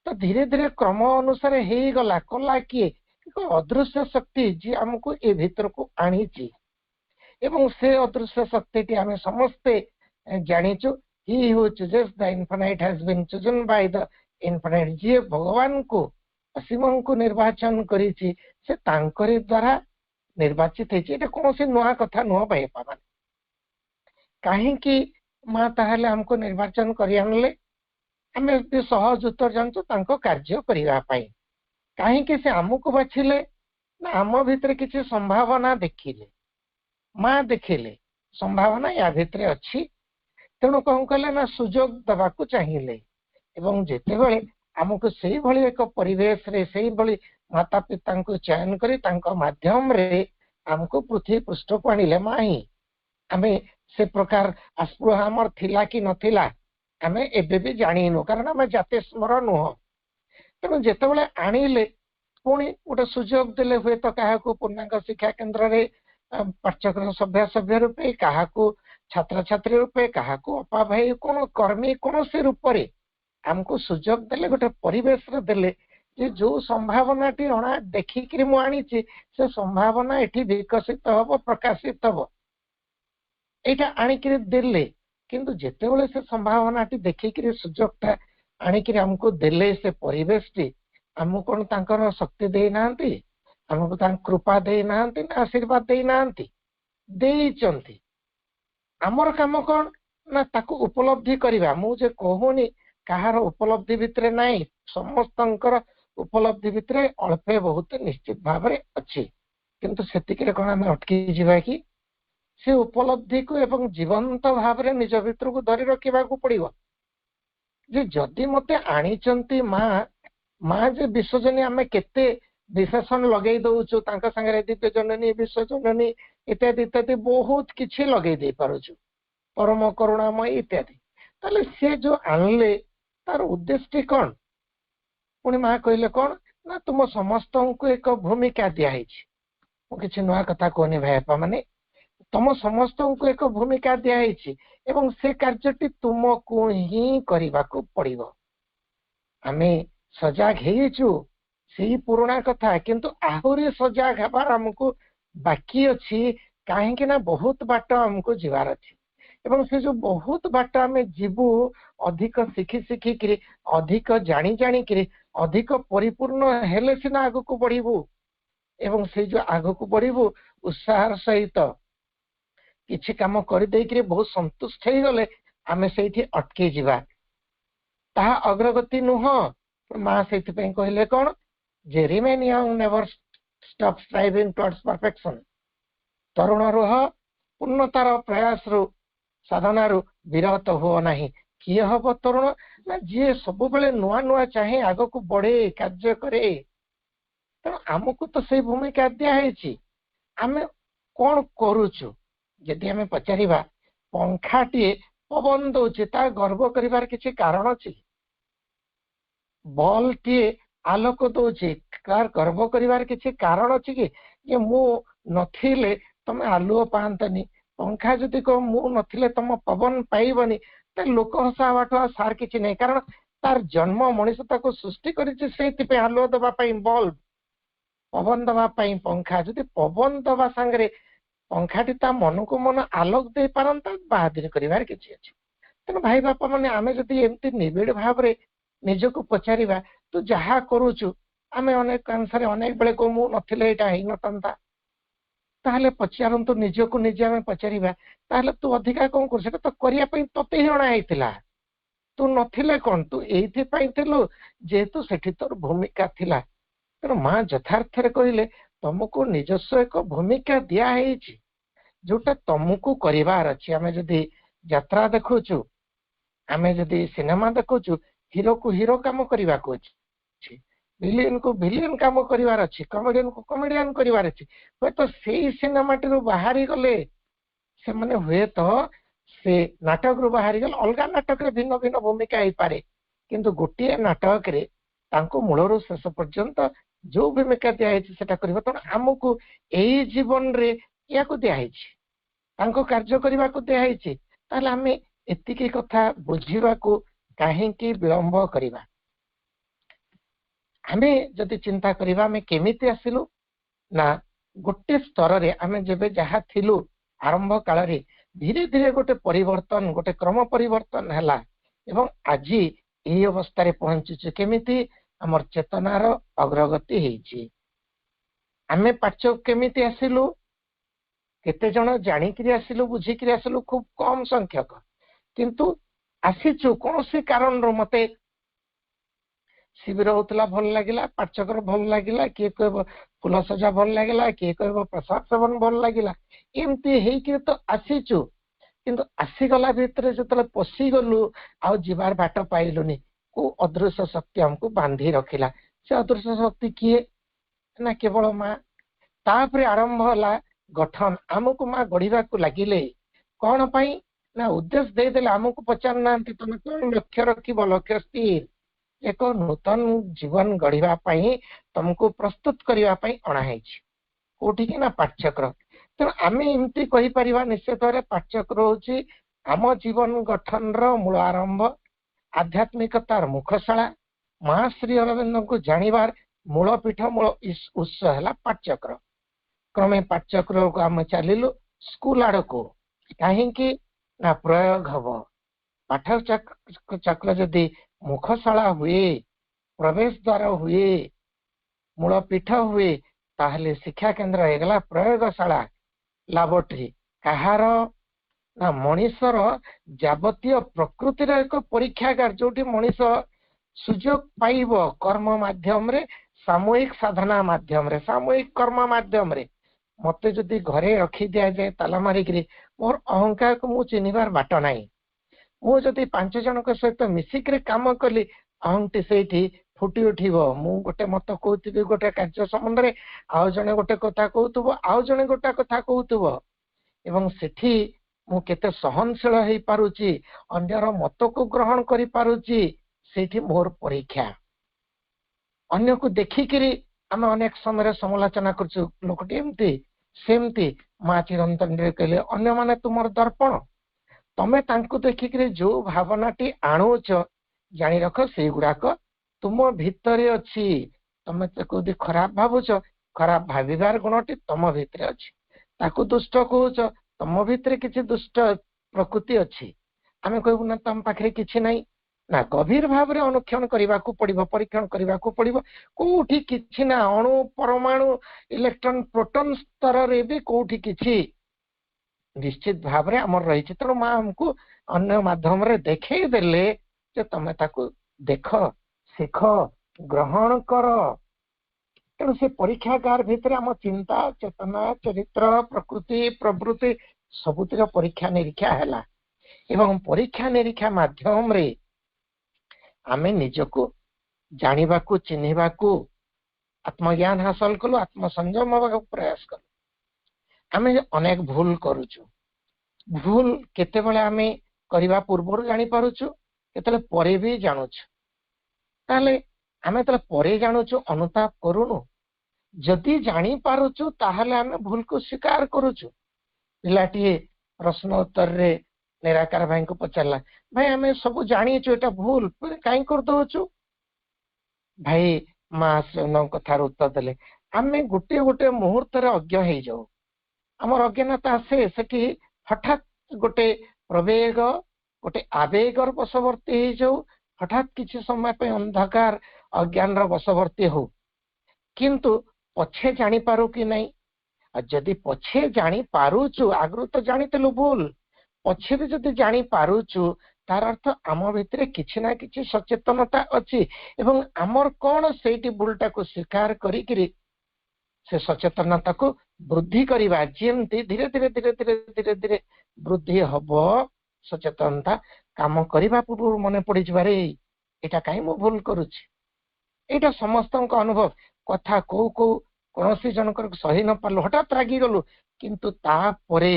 तो धीरे धीरे क्रम अनुसार हे गला कला किए अदृश्य शक्ति जी हमको ए भीतर को आनीची एवं से अदृश्य शक्ति टी हमें समस्ते जानिचु। He who chooses the infinite has been chosen by the infinite. जी भगवान को असीम को निर्वाचन करिछि से तांकरी द्वारा निर्वाचित हेछि। एटा कोनोसी नुआ कथा नुआ पाए पाबा काहे कि मां ताहले हमको निर्वाचन करि आनले आमे सहज उत्तर जानछु तांको कार्य करिवा पाई। काहे कि से हमको बाछिले ना आम भितर किछि संभावना देखिले, मां देखिले संभावना या भितर अछि। तेणु कौन कहले ना सुजोग दबाकू चाहिए एवं जेते बेले हमको सेही भली एक परिवेश रे सेही भली माता पिता को चयन करी तांको माध्यम रे हमको पृथ्वी पृष्ठ को आनिले माही। आमे से प्रकार आस्पृह हमर थिला कि नथिला आमे एबे भी जानिनु कारण आमे जाते स्मर नुह। तेणु जेते बेले आनिले पुणी गोटे सुजोग देले हुए तो काहाकू पूर्णांग शिक्षा केन्द्र रे पाठचक्र सभ्य सभ्य रूपे, काहाकू छात्र छात्री रूपे, काहाकू अपा भाई कोन कर्मी कोन से रूप रे हमको सुजोग देले गोटे परिवेश रे देले जे जो संभावना टी अणा देखिकरी मु आनीची से संभावना एठी विकसित हबो, प्रकाशित हबो, एटा आनिकरी देले। किंतु जेते बेले से संभावना टी देखिकरी सुजोगटा आनिकरी हमको देले से परिवेश टी हमको कोन तांकर शक्ति देई नांती, हमको तां कृपा देई नांती ना आशीर्वाद देई नांती, देई चंती। हमर काम कोन ना ताकू उपलब्धि करिबा। मु जे कहूनी काहार उपलब्धि भितरे नाही, समस्तंकर उपलब्धि भितरे अल्पे बहुत निश्चित भाव रे अछि। किंतु सेतिकरे कोन हम अटकी जिबा कि से उपलब्धि को एवं जीवंत भाव रे निज भितर को धरि रखिबा को पड़िबो। जे जदि मते आनी चंती मां मां जे विश्वजनी आमे केते विशेषण लगेई दउछु तांका संगे दिव्य जननी विश्व जननी इत्यादि इत्यादि बहुत किछि लगेई दे पारुछु, परम करुणामय इत्यादि। ताले से जो आनले तार उद्देश्य कौन? पुणी मां कहले कौन ना तुम समस्त को एक भूमिका दिया है। ମୁଁ କିଛି ନୂଆ କଥା କହୁନି ଭାଇ ବାପା ମାନେ ତମ ସମସ୍ତଙ୍କୁ ଏକ ଭୂମିକା ଦିଆହେଇଛି ଏବଂ ସେ କାର୍ଯ୍ୟଟି ତୁମକୁ ହିଁ କରିବାକୁ ପଡିବ। ଆମେ ସଜାଗ ହେଇଛୁ ସେଇ ପୁରୁଣା କଥା କିନ୍ତୁ ଆହୁରି ସଜାଗ ହେବାର ଆମକୁ ବାକି ଅଛି କାହିଁକି ନା ବହୁତ ବାଟ ଆମକୁ ଯିବାର ଅଛି ଏବଂ ସେ ଯୋଉ ବହୁତ ବାଟ ଆମେ ଯିବୁ ଅଧିକ ଶିଖି ଶିଖିକିରି ଅଧିକ ଜାଣି ଜାଣିକିରି ଅଧିକ ପରିପୂର୍ଣ୍ଣ ହେଲେ ସିନା ଆଗକୁ ବଢିବୁ ଏବଂ ସେଇ ଯୋଉ ଆଗକୁ ବଢିବୁ ଉତ୍ସାହର ସହିତ କିଛି କାମ କରିଦେଇକିରି ବହୁତ ସନ୍ତୁଷ୍ଟ ହେଇଗଲେ ଆମେ ସେଇଠି ଅଟକି ଯିବା ତାହା ଅଗ୍ରଗତି ନୁହଁ। ମା ସେଇଥିପାଇଁ କହିଲେ କଣ ଯେ remain young never stop striving towards perfection. ତରୁଣ ରୁହ ପୂର୍ଣ୍ଣତାର ପ୍ରୟାସରୁ ସାଧନାରୁ ବିରତ ହୁଅ ନାହିଁ। କିଏ ହବ ତରୁଣ ନା ଯିଏ ସବୁବେଳେ ନୂଆ ନୂଆ ଚାହେଁ ଆଗକୁ ବଢେ କାର୍ଯ୍ୟ କରେ। ତେଣୁ ଆମକୁ ତ ସେଇ ଭୂମିକା ଦିଆହେଇଛି ଆମେ କଣ କରୁଛୁ ଯଦି ଆମେ ପଚାରିବା ପଙ୍ଖାଟିଏ ପବନ ଦଉଛି ତା ଗର୍ବ କରିବାର କିଛି କାରଣ ଅଛି? ବଲ୍ବଟିଏ ଆଲୋକ ଦଉଛି ତାର ଗର୍ବ କରିବାର କିଛି କାରଣ ଅଛି କି ଯେ ମୁଁ ନଥିଲେ ତମେ ଆଲୁଅ ପାଆନ୍ତନି? ପଙ୍ଖା ଯଦି କହ ମୁଁ ନଥିଲେ ତମ ପବନ ପାଇବନି ତାହେଲେ ଲୋକ ହସା ହବାଠୁ ଆଉ ସାର କିଛି ନାହିଁ କାରଣ ତାର ଜନ୍ମ ମଣିଷ ତାକୁ ସୃଷ୍ଟି କରିଛି ସେଇଥିପାଇଁ ଆଲୁଅ ଦେବା ପାଇଁ ବଲ୍ବ ପବନ ଦେବା ପାଇଁ ପଙ୍ଖା। ଯଦି ପବନ ଦେବା ସାଙ୍ଗରେ ପଙ୍ଖାଟି ତା ମନକୁ ମନ ଆଲୋକ ଦେଇପାରନ୍ତା ବାହାଦୁରୀ କରିବାର କିଛି ଅଛି। ତେଣୁ ଭାଇ ବାପା ମାନେ ଆମେ ଯଦି ଏମିତି ନିବିଡ଼ ଭାବରେ ନିଜକୁ ପଚାରିବା ତୁ ଯାହା କରୁଛୁ ଆମେ ଅନେକ ଅନୁସାରେ ଅନେକ ବେଳେ କହୁ ମୁଁ ନଥିଲେ ଏଇଟା ହେଇନଥାନ୍ତା ତାହେଲେ ପଚାରନ୍ତୁ ନିଜକୁ ନିଜେ ଆମେ ପଚାରିବା ତାହେଲେ ତୁ ଅଧିକା କଣ କରୁ ସେଟା ତ କରିବା ପାଇଁ ତତେ ହିଁ ଅଣା ହେଇଥିଲା। ତୁ ନଥିଲେ କଣ ତୁ ଏଇଥିପାଇଁ ଥିଲୁ ଯେହେତୁ ସେଠି ତୋର ଭୂମିକା ଥିଲା। ତେଣୁ ମା ଯଥାର୍ଥରେ କହିଲେ ତମକୁ ନିଜସ୍ୱ ଏକ ଭୂମିକା ଦିଆ ହେଇଛି ଯୋଉଟା ତମକୁ କରିବାର ଅଛି। ଆମେ ଯଦି ଯାତ୍ରା ଦେଖୁଛୁ ଆମେ ଯଦି ସିନେମା ଦେଖୁଛୁ ହିରୋକୁ ହିରୋ କାମ କରିବାକୁ ଅଛି ଭିଲିୟନକୁ ଭିଲିୟନ କାମ କରିବାର ଅଛି କମେଡିଆନକୁ କମେଡିଆନ କରିବାର ଅଛି। ହୁଏତ ସେଇ ସିନେମାଟିରୁ ବାହାରି ଗଲେ ସେମାନେ ହୁଏତ ସେ ନାଟକରୁ ବାହାରିଗଲେ ଅଲଗା ନାଟକରେ ଭିନ୍ନ ଭିନ୍ନ ଭୂମିକା ହେଇପାରେ କିନ୍ତୁ ଗୋଟିଏ ନାଟକରେ ତାଙ୍କୁ ମୂଳରୁ ଶେଷ ପର୍ଯ୍ୟନ୍ତ ଯୋଉ ଭୂମିକା ଦିଆହେଇଛି ସେଟା କରିବ। ତେଣୁ ଆମକୁ ଏଇ ଜୀବନରେ ୟାକୁ ଦିଆହେଇଛି ତାଙ୍କୁ କାର୍ଯ୍ୟ କରିବାକୁ ଦିଆହେଇଛି ତାହେଲେ ଆମେ ଏତିକି କଥା ବୁଝିବାକୁ କାହିଁକି ବିଳମ୍ବ କରିବା? ଆମେ ଯଦି ଚିନ୍ତା କରିବା ଆମେ କେମିତି ଆସିଲୁ ନା ଗୋଟେ ସ୍ତରରେ ଆମେ ଯେବେ ଯାହା ଥିଲୁ ଆରମ୍ଭ କାଳରେ ଧୀରେ ଧୀରେ ଗୋଟେ ପରିବର୍ତ୍ତନ ଗୋଟେ କ୍ରମ ପରିବର୍ତ୍ତନ ହେଲା ଏବଂ ଆଜି ଏହି ଅବସ୍ଥାରେ ପହଞ୍ଚିଛୁ। କେମିତି? ଆମର ଚେତନାର ଅଗ୍ରଗତି ହେଇଛି। ଆମେ ପାଚକ କେମିତି ଆସିଲୁ? କେତେ ଜଣ ଜାଣିକିରି ଆସିଲୁ ବୁଝିକିରି ଆସିଲୁ ଖୁବ କମ ସଂଖ୍ୟକ କିନ୍ତୁ ଆସିଛୁ କୌଣସି କାରଣରୁ ମତେ ଶିବିର ହଉଥିଲା ଭଲ ଲାଗିଲା ପାଚକର ଭଲ ଲାଗିଲା କିଏ କହିବ ଫୁଲ ସଜା ଭଲ ଲାଗିଲା କିଏ କହିବ ପ୍ରସାଦ ସେବନ ଭଲ ଲାଗିଲା ଏମିତି ହେଇକିରି ତ ଆସିଛୁ କିନ୍ତୁ ଆସିଗଲା ଭିତରେ ଯେତେବେଳେ ପଶିଗଲୁ ଆଉ ଯିବାର ବାଟ ପାଇଲୁନି କୋଉ ଅଦୃଶ୍ୟ ଶକ୍ତି ଆମକୁ ବାନ୍ଧି ରଖିଲା। ସେ ଅଦୃଶ୍ୟ ଶକ୍ତି କିଏ ନା କେବଳ ମା। ତାପରେ ଆରମ୍ଭ ହେଲା ଗଠନ ଆମକୁ ମା ଗଢିବାକୁ ଲାଗିଲେ କଣ ପାଇଁ ନା ଉଦ୍ଦେଶ୍ୟ ଦେଇଦେଲେ ଆମକୁ ପଚାରୁନାହାନ୍ତି ତମେ କଣ ଲକ୍ଷ୍ୟ ରଖିବ ଲକ୍ଷ୍ୟ ସ୍ଥିର ଏକ ନୂତନ ଜୀବନ ଗଢିବା ପାଇଁ ତମକୁ ପ୍ରସ୍ତୁତ କରିବା ପାଇଁ ଅଣା ହେଇଛି କୋଉଠିକି ନା ପାଠ୍ୟକ୍ର। ତେଣୁ ଆମେ ଏମିତି କହିପାରିବା ନିଶ୍ଚିତ ଭାବରେ ପାଠ୍ୟକ୍ର ହଉଛି ଆମ ଜୀବନ ଗଠନର ମୂଳ ଆରମ୍ଭ ଆଧ୍ୟାତ୍ମିକତାର ମୁଖଶାଳା ମହାଶ୍ରୀ ଅରବିନ୍ଦଙ୍କୁ ଜାଣିବାର ମୂଳ ପୀଠ ମୂଳ ଉତ୍ସ ହେଲା ପାଠ୍ୟକ୍ର। କ୍ରମେ ପାଠ୍ୟକ୍ରକୁ ଆମେ ଚାଲିଲୁ ସ୍କୁଲ ଆଡକୁ କାହିଁକି ନା ପ୍ରୟୋଗ ହବ। ପାଠ ଚକ୍ର ଯଦି ମୁଖଶାଳା ହୁଏ ପ୍ରବେଶ ଦ୍ୱାର ହୁଏ ମୂଳ ପୀଠ ହୁଏ ତାହେଲେ ଶିକ୍ଷା କେନ୍ଦ୍ର ହେଇଗଲା ପ୍ରୟୋଗଶାଳା ଲାବୋରେଟୋରୀ। କାହାର ନା ମଣିଷର ଯାବତୀୟ ପ୍ରକୃତିର ଏକ ପରୀକ୍ଷାଗାର ଯୋଉଠି ମଣିଷ ସୁଯୋଗ ପାଇବ କର୍ମ ମାଧ୍ୟମରେ ସାମୂହିକ ସାଧନା ମାଧ୍ୟମରେ ସାମୂହିକ କର୍ମ ମାଧ୍ୟମରେ। ମତେ ଯଦି ଘରେ ରଖି ଦିଆଯାଏ ତାଲା ମାରିକିରି ମୋର ଅହଙ୍କାରକୁ ମୁଁ ଚିହ୍ନିବାର ବାଟ ନାହିଁ। ମୁଁ ଯଦି 5 ଜଣଙ୍କ ସହିତ ମିଶିକିରି କାମ କଲି ଅହଂଟି ସେଇଠି ଫୁଟି ଉଠିବ। ମୁଁ ଗୋଟେ ମତ କହୁଥିବି ଗୋଟେ କାର୍ଯ୍ୟ ସମ୍ବନ୍ଧରେ ଆଉ ଜଣେ ଗୋଟେ କଥା କହୁଥିବ ଆଉ ଜଣେ ଗୋଟେ କଥା କହୁଥିବ ଏବଂ ସେଠି ମୁଁ କେତେ ସହନଶୀଳ ହେଇପାରୁଛି ଅନ୍ୟର ମତକୁ ଗ୍ରହଣ କରିପାରୁଛି ସେଇଠି ମୋର ପରୀକ୍ଷା। ଅନ୍ୟକୁ ଦେଖିକିରି ଆମେ ଅନେକ ସମୟରେ ସମାଲୋଚନା କରୁଛୁ ଲୋକଟି ଏମିତି ସେମିତି। ମା ଚିରନ୍ତନରେ କହିଲେ ଅନ୍ୟମାନେ ତୁମର ଦର୍ପଣ, ତମେ ତାଙ୍କୁ ଦେଖିକିରି ଯୋଉ ଭାବନାଟି ଆଣୁଛ ଜାଣି ରଖ ସେଇଗୁଡାକ ତୁମ ଭିତରେ ଅଛି। ତମେ ତାକୁ ଯଦି ଖରାପ ଭାବୁଛ, ଖରାପ ଭାବିବାର ଗୁଣଟି ତମ ଭିତରେ ଅଛି। ତାକୁ ଦୁଷ୍ଟ କହୁଛ, ତମ ଭିତରେ କିଛି ଦୁଷ୍ଟ ପ୍ରକୃତି ଅଛି। ଆମେ କହିବୁ ନା ତମ ପାଖରେ କିଛି ନାହିଁ, ନା ଗଭୀର ଭାବରେ ଅନୁକ୍ଷଣ କରିବାକୁ ପଡିବ, ପରୀକ୍ଷଣ କରିବାକୁ ପଡିବ। କୋଉଠି କିଛି ନା, ଅଣୁ ପରମାଣୁ ଇଲେକ୍ଟ୍ରନ ପ୍ରୋଟନ ସ୍ତରରେ ବି କୋଉଠି କିଛି ନିଶ୍ଚିତ ଭାବରେ ଆମର ରହିଛି। ତେଣୁ ମା ଆମକୁ ଅନ୍ୟ ମାଧ୍ୟମରେ ଦେଖେଇ ଦେଲେ ଯେ ତମେ ତାକୁ ଦେଖ, ଶିଖ, ଗ୍ରହଣ କର। ତେଣୁ ସେ ପରୀକ୍ଷାଗାର ଭିତରେ ଆମ ଚିନ୍ତା, ଚେତନା, ଚରିତ୍ର, ପ୍ରକୃତି, ପ୍ରବୃତ୍ତି ସବୁଥିର ପରୀକ୍ଷା ନିରୀକ୍ଷା ହେଲା। ଏବଂ ପରୀକ୍ଷା ନିରୀକ୍ଷା ମାଧ୍ୟମରେ ଆମେ ନିଜକୁ ଜାଣିବାକୁ, ଚିହ୍ନିବାକୁ, ଆତ୍ମଜ୍ଞାନ ହାସଲ କଲୁ, ଆତ୍ମସଂଯମ ହେବାକୁ ପ୍ରୟାସ କଲୁ। ଆମେ ଅନେକ ଭୁଲ କରୁଛୁ। ଭୁଲ କେତେବେଳେ ଆମେ କରିବା ପୂର୍ବରୁ ଜାଣିପାରୁଛୁ, କେତେବେଳେ ପରେ ବି ଜାଣୁଛୁ। ତାହେଲେ ଆମେ ଯେତେବେଳେ ପରେ ଜାଣୁଛୁ ଅନୁତାପ କରୁନୁ। ଯଦି ଜାଣିପାରୁଛୁ ତାହେଲେ ଆମେ ଭୁଲକୁ ସ୍ୱୀକାର କରୁଛୁ। ପିଲାଟିଏ ପ୍ରଶ୍ନ ଉତ୍ତରରେ ନିରାକାର ଭାଇଙ୍କୁ ପଚାରିଲା, ଭାଇ ଆମେ ସବୁ ଜାଣିଛୁ ଏଟା ଭୁଲ, କାହିଁ କରିଦଉଛୁ? ଭାଇ ମା ଶ୍ରୀଙ୍କ କଥାର ଉତ୍ତର ଦେଲେ, ଆମେ ଗୋଟେ ଗୋଟେ ମୁହୂର୍ତ୍ତରେ ଅଜ୍ଞ ହେଇଯାଉ। ଆମର ଅଜ୍ଞାନତା ଆସେ, ସେଠି ହଠାତ୍ ଗୋଟେ ପ୍ରବେଗ, ଗୋଟେ ଆବେଗର ବଶବର୍ତ୍ତୀ ହେଇଯାଉ। ହଠାତ୍ କିଛି ସମୟ ପାଇଁ ଅନ୍ଧକାର ଅଜ୍ଞାନର ବଶବର୍ତ୍ତୀ ହଉ, କିନ୍ତୁ ପଛେ ଜାଣିପାରୁ କି ନାହିଁ? ଆଉ ଯଦି ପଛେ ଜାଣିପାରୁଛୁ, ଆଗରୁ ତ ଜାଣିଥିଲୁ ଭୁଲ, ପଛେ ବି ଯଦି ଜାଣିପାରୁଛୁ ତାର ଅର୍ଥ ଆମ ଭିତରେ କିଛି ନା କିଛି ସଚେତନତା ଅଛି। ଏବଂ ଆମର କଣ ସେଇଠି ଭୁଲଟାକୁ ସ୍ୱୀକାର କରିକିରି ସେ ସଚେତନତାକୁ ବୃଦ୍ଧି କରିବା। ଯେମିତି ଧୀରେ ଧୀରେ ଧୀରେ ଧୀରେ ଧୀରେ ଧୀରେ ବୃଦ୍ଧି ହବ ସଚେତନତା, କାମ କରିବା ପୂର୍ବରୁ ମନେ ପଡିଯିବାରେ ଏଇଟା କାହିଁ ମୁଁ ଭୁଲ କରୁଛି। ଏଇଟା ସମସ୍ତଙ୍କ ଅନୁଭବ। କଥା କୋଉ କୋଉ କୌଣସି ଜଣଙ୍କର ସହି ନ ପାରିଲୁ, ହଠାତ୍ ରାଗିଗଲୁ, କିନ୍ତୁ ତାପରେ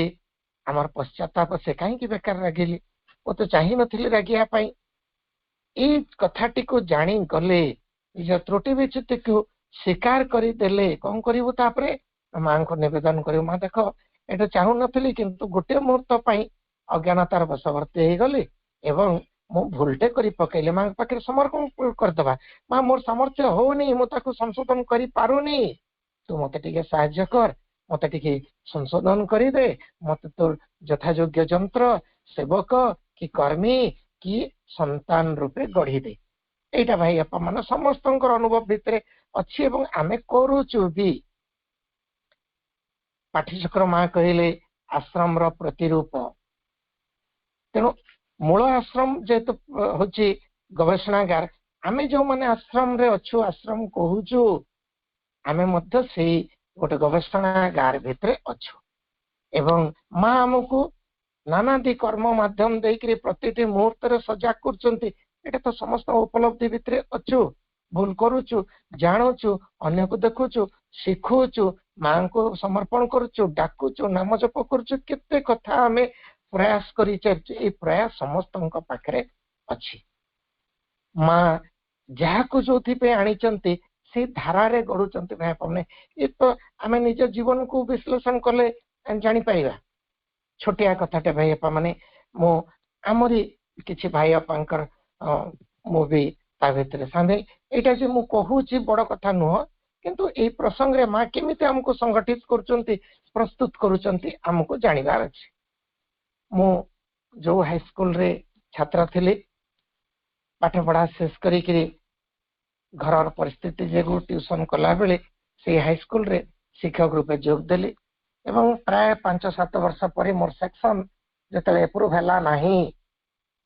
ଆମର ପଶ୍ଚାତାପ, ସେ କାହିଁକି ବେକାର ରାଗିଲି, ମୁଁ ତ ଚାହିଁନଥିଲି ରାଗିବା ପାଇଁ। ଏଇ କଥାଟିକୁ ଜାଣିଗଲେ, ନିଜ ତ୍ରୁଟି ବିଚ୍ୟୁତିକୁ ସ୍ୱୀକାର କରିଦେଲେ କଣ କରିବୁ? ତାପରେ ମାଙ୍କୁ ନିବେଦନ କରିବୁ, ମା ଦେଖ ଏଇଟା ଚାହୁଁନଥିଲି, କିନ୍ତୁ ଗୋଟିଏ ମୁହୂର୍ତ୍ତ ପାଇଁ ଅଜ୍ଞାନତାର ବଶବର୍ତ୍ତୀ ହେଇଗଲି ଏବଂ ମୁଁ ଭୁଲଟେ କରି ପକେଇଲି। ମାଙ୍କ ପାଖରେ ସମର୍ପଣ କରିଦେବା, ମା ମୋର ସାମର୍ଥ୍ୟ ହଉନି, ମୁଁ ତାକୁ ସଂଶୋଧନ କରିପାରୁନି, ତୁ ମତେ ଟିକେ ସାହାଯ୍ୟ କର, ମତେ ଟିକେ ସଂଶୋଧନ କରିଦେ, ମତେ ତୋ ଯଥାଯୋଗ୍ୟ ଯନ୍ତ୍ର, ସେବକ କି କର୍ମୀ କି ସନ୍ତାନ ରୂପେ ଗଢିଦେ। ଏଇଟା ଭାଇ ବାପା ମାନେ ସମସ୍ତଙ୍କର ଅନୁଭବ ଭିତରେ ଅଛି ଏବଂ ଆମେ କରୁଛୁ ବି। ପାଠିଚକ୍ର ମା କହିଲେ ଆଶ୍ରମର ପ୍ରତିରୂପ। ତେଣୁ ମୂଳ ଆଶ୍ରମ ଯେହେତୁ ହଉଛି ଗବେଷଣାଗାର, ଆମେ ଯୋଉମାନେ ଆଶ୍ରମରେ ଅଛୁ, ଆଶ୍ରମ କହୁଛୁ, ଆମେ ମଧ୍ୟ ସେଇ ଗୋଟେ ଗବେଷଣାଗାର ଭିତରେ ଅଛୁ। ଏବଂ ମା ଆମକୁ ନାନାଦି କର୍ମ ମାଧ୍ୟମ ଦେଇକିରି ପ୍ରତିଟି ମୁହୂର୍ତ୍ତରେ ସଜାଗ କରୁଛନ୍ତି। ଏଇଟା ତ ସମସ୍ତଙ୍କ ଉପଲବ୍ଧି ଭିତରେ ଅଛୁ। ଭୁଲ କରୁଛୁ, ଜାଣୁଛୁ, ଅନ୍ୟକୁ ଦେଖୁଛୁ, ଶିଖୁଛୁ, ମାଙ୍କୁ ସମର୍ପଣ କରୁଛୁ, ଡାକୁଛୁ, ନାମ ଜପ କରୁଛୁ, କେତେ କଥା ଆମେ ପ୍ରୟାସ କରିଚାଲିଛୁ। ଏଇ ପ୍ରୟାସ ସମସ୍ତଙ୍କ ପାଖରେ ଅଛି। ମା ଯାହାକୁ ଯୋଉଥିପାଇଁ ଆଣିଛନ୍ତି ସେଇ ଧାରାରେ ଗଢୁଛନ୍ତି ଭାଇ ବାପାମାନେ। ଏ ତ ଆମେ ନିଜ ଜୀବନକୁ ବିଶ୍ଳେଷଣ କଲେ ଜାଣିପାରିବା। ଛୋଟିଆ କଥାଟେ ଭାଇ ବାପା ମାନେ, ମୁଁ ଆମରି କିଛି ଭାଇ ବାପାଙ୍କର ମୁଁ ବି ତା ଭିତରେ ସାମିଲ। ଏଇଟା ଯେ ମୁଁ କହୁଛି ବଡ କଥା ନୁହଁ, କିନ୍ତୁ ଏଇ ପ୍ରସଙ୍ଗରେ ମା କେମିତି ଆମକୁ ସଂଗଠିତ କରୁଛନ୍ତି, ପ୍ରସ୍ତୁତ କରୁଛନ୍ତି, ଆମକୁ ଜାଣିବାର ଅଛି। ମୁଁ ଯୋଉ ହାଇସ୍କୁଲରେ ଛାତ୍ର ଥିଲି, ପାଠ ପଢା ଶେଷ କରିକିରି ଘରର ପରିସ୍ଥିତି ଯୋଗୁଁ ଟ୍ୟୁସନ କଲାବେଳେ ସେଇ ହାଇସ୍କୁଲରେ ଶିକ୍ଷକ ରୂପେ ଯୋଗ ଦେଲି ଏବଂ ପ୍ରାୟ 5-7 ବର୍ଷ ପରେ ମୋର ସେକ୍ସନ ଯେତେବେଳେ ଏପ୍ରୁଭ ହେଲା ନାହିଁ,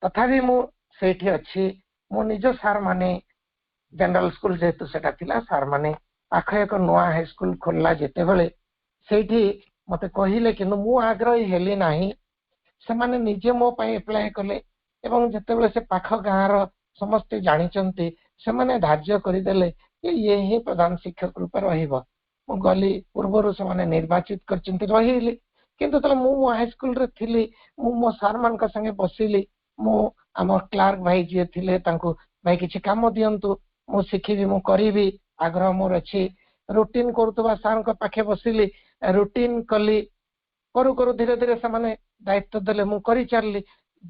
ତଥାପି ମୁଁ ସେଇଠି ଅଛି। ମୁଁ ନିଜ ସାର୍ ମାନେ, ଜେନେରାଲ ସ୍କୁଲ ଯେହେତୁ ସେଟା ଥିଲା, ସାର୍ ମାନେ ପାଖ ଏକ ନୂଆ ହାଇସ୍କୁଲ ଖୋଲିଲା ଯେତେବେଳେ ସେଇଠି ମତେ କହିଲେ, କିନ୍ତୁ ମୁଁ ଆଗ୍ରହୀ ହେଲି ନାହିଁ। ସେମାନେ ନିଜେ ମୋ ପାଇଁ ଆପ୍ଲାଏ କଲେ ଏବଂ ଯେତେବେଳେ ସେ ପାଖ ଗାଁର ସମସ୍ତେ ଜାଣିଛନ୍ତି, ସେମାନେ ଧାର୍ଯ୍ୟ କରିଦେଲେ ଯେ ଇଏ ହିଁ ପ୍ରଧାନ ଶିକ୍ଷକ ରୂପେ ରହିବ। ମୁଁ ଗଲି, ପୂର୍ବରୁ ସେମାନେ ନିର୍ବାଚିତ କରିଛନ୍ତି, ରହିଲି। କିନ୍ତୁ ଯେତେବେଳେ ମୁଁ ମୋ ହାଇସ୍କୁଲରେ ଥିଲି, ମୁଁ ମୋ ସାର୍ ମାନଙ୍କ ସାଙ୍ଗେ ବସିଲି। ମୁଁ ଆମ କ୍ଲାର୍କ ଭାଇ ଯିଏ ଥିଲେ ତାଙ୍କୁ, ଭାଇ କିଛି କାମ ଦିଅନ୍ତୁ, ମୁଁ ଶିଖିବି, ମୁଁ କରିବି, ଆଗ୍ରହ ମୋର ଅଛି। रुटीन करुवा सार पाखे बसिली रुटीन कली करू करू धीरे धीरे से दायित्व देले मु करी चलली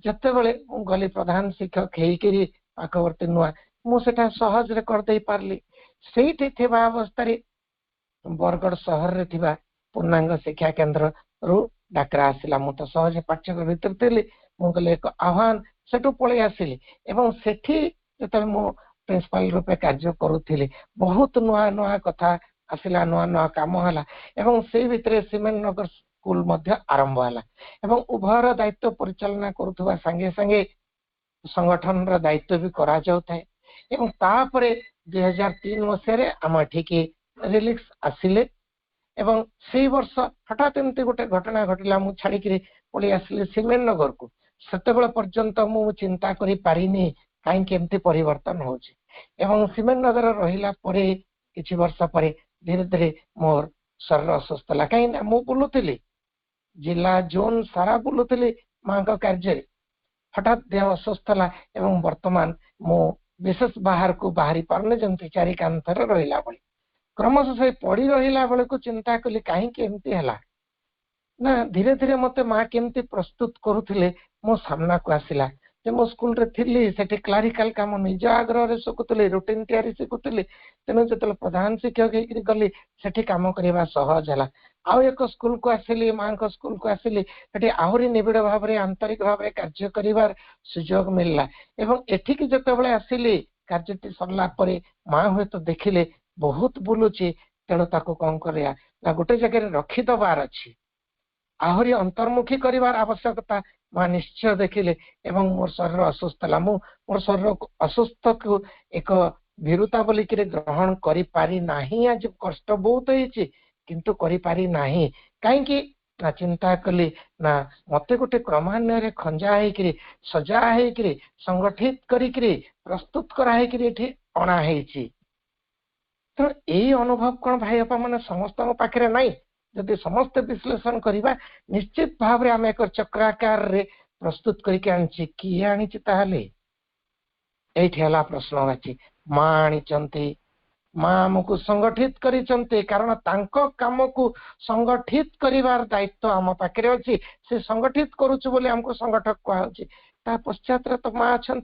जते बेले मु गली प्रधान शिक्षक हेकरी पाखवर्ती नुआ मुझे सहज रे कर दे पारली सेठी थिबा अवस्था रे बरगढ़ सहर रे थिबा पूर्णांग शिक्षा केंद्र रु डाकरा आसिला मु तो सहज पाठ्यक्रम भीतर थिली मु गले एक आह्वान सेठू पळै आसिली एवं सेठी जते मु प्रिंसिपल रूपे कार्य करूथिली बहुत नुआ नुआ कथा आसिला नुआ नुआ काम हला एवं से भितरे सीमेंट नगर स्कूल मध्य आरंभ हला एवं उभयर दायित्व परिचालना करूथबा संगे संगे संगठन रा दायित्व भी करा जाउ थाए एवं तापरे 2003 मसिया आम ठिकी रिलीक्स आसिले एवं से वर्ष हठात एमती गोटे घटना घटिला मु छाड़ी पळै आसिले सीमेंट नगर को सेते बेला पर्यंत मु चिंता करि पारिनी काई केमती परिवर्तन होछि एवं सीमेंट नगर रहिला परे किछि वर्ष परे धीरे धीरे मोर शरीर अस्वस्थ ला काई मु बुलुथिली जिला जोन सारा बुलुथिली मां का कार्य हठात देह अस्वस्थ ला एवं वर्तमान मु विशेष बाहर को बाहरी पारने जंती चारि कांतर रहिला बळी क्रमशः से पड़ी रहिला बेले को चिंता कली काहे केमती हला ना धीरे धीरे मते मां केमती प्रस्तुत करूथिले मो सामना को आसिला जे मो स्कूल रे थिली सेठी क्लारिकल काम निज आग्रह रे सकुतले रूटीन तयारी सकुतले तेनु जतले प्रधान शिक्षक हेकि गली सेठी काम करबा सहज हला आउ एक स्कूल को आसिली मां को स्कूल को आसिली सेठी आहुरी निबिड़ भाव रे आंतरिक भाव रे कार्य करिवार सुयोग मिलला एवं एठी कि जते बेले आसिली कार्यटी सरला परे मां होय तो देखिले बहुत बुलुची तेणु ताको कौन करिया ना गोटे जगह रखी दबार अछि आहुरी अंतर्मुखी करिवार आवश्यकता मां निश्चय देखिले एवं मोर शरीर अस्वस्थ ला मोर शरीर अस्वस्थ को एक भीरुता बोली कि ग्रहण करि पारि नाही आज कष्ट बहुत होइछि किंतु करि पारि नाही काहे कि ना चिंता कली ना मते गोटे क्रमान्वय रे खंजा हेकरी सजा हेकरी संगठित करिकरी प्रस्तुत करा हेकरी एठी अणा हेछि तो यही अनुभव कौन भाई बापा मैंने समस्त पाखे नाई जदि समस्त विश्लेषण करवा निश्चित भाव में आम एक चक्राकार रे प्रस्तुत करके आनी किए आनी ये प्रश्न अच्छी माँ आनी माँ आमको संगठित करिचंती कारण तांको काम को संगठित करिवार दायित्व आम पाखे अच्छी से संगठित करुचु बोली हमको संगठक कहुची ता पश्चात तो माँ अच्छा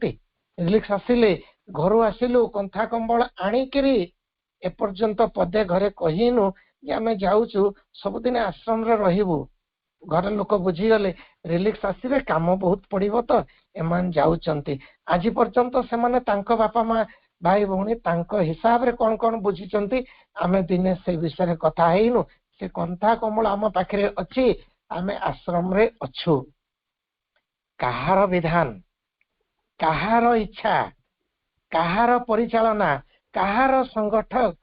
रिलीक्स आसिले घर आसिलु कंथा कंबल आनिकरी एपर्यंत पदे घरे कहीनु जे आमे जाउछु सबदिन आश्रम रे रहिबु घर लोक बुझीगले रिलीक्स आसिबे काम बहुत पड़िबो तो एमान जाउचंती आज पर्यंत से माने तांको बापा माँ भाई भौणी तांको हिसाब रे कोन कोन बुझीचंती आमे दिने से विषय रे कथा हेइनु से कंथा कमल आम पाखरे अछि आमे आश्रम रे अछु काहार विधान काहार इच्छा काहार परिचालना काहार संगठक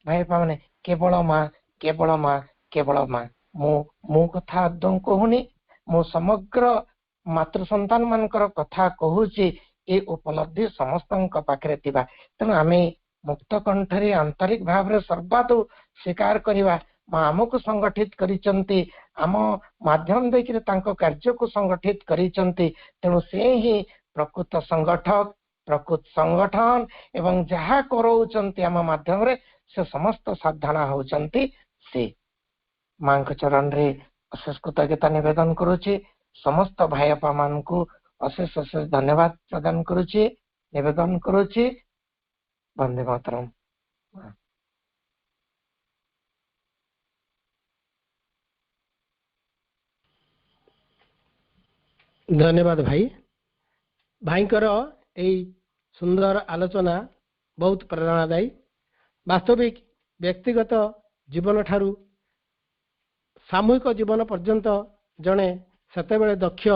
भाई पाने केवल माँ केवल माँ केवल माँ मो कथा आदौ कहूनी मो समग्र मातृ संतान मानकर कथा कहूची ए उपलब्धि समस्त पाखे तेणु आम मुक्त कंठरी आंतरिक भाव रे सर्वादु स्वीकार करवा माँ आमको संगठित करिचंती आम माध्यम देकर तांको कार्य को संगठित करिचंती तेणु से ही प्रकृत संगठक प्रकृत संगठन एवं जहाँ करौचंती आम माध्यम रे से समस्त साधना होचंती से मां के चरण रे अशेष कृतज्ञता निवेदन करुछि समस्त भाई बापा मान को अशेष अशेष धन्यवाद प्रदान करुछि निवेदन करुछि वंदे मातरम। धन्यवाद भाई भाईकर यही सुंदर आलोचना बहुत प्रेरणादायी वास्तविक व्यक्तिगत जीवन ठारू सामूहिक जीवन पर्यंत जड़े सेतेबेले दक्ष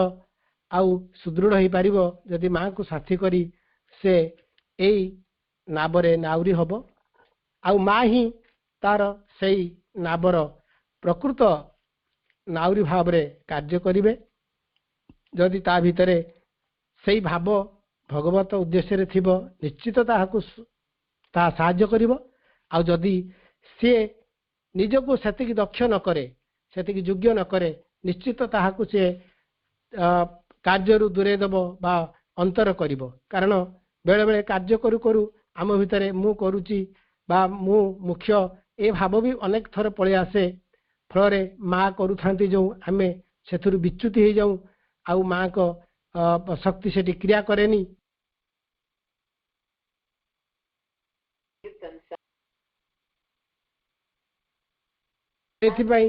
आउ सुदृढ़ हो पार जदि माँ को साथी करी से यही नाबरे नाउरी हब आउ माँ ही तार से नाबर प्रकृत नाउरी भाव रे कार्य करिवे जदि ता भितरे से भाव भगवत उद्देश्य रे थिबो निश्चित ताहाकु ता साहाय्य करिवो आउ जदि सी निजको सेतिकी दक्ष न करे सेतिकी योग्य न करे निश्चित ताहाकु से कार्यरू दूरे देव बा अंतर करिवो कारण बेले बेले कार्य करू करू आम भितरे मु करूची बा मु मुख्य ए भाव भी अनेक थर पलि आसे फल माँ करूथांती जो आमे सेथुरु विच्युति हो जाऊँ आउ माँ को शक्ति सेठी क्रिया करेनी एथिपाई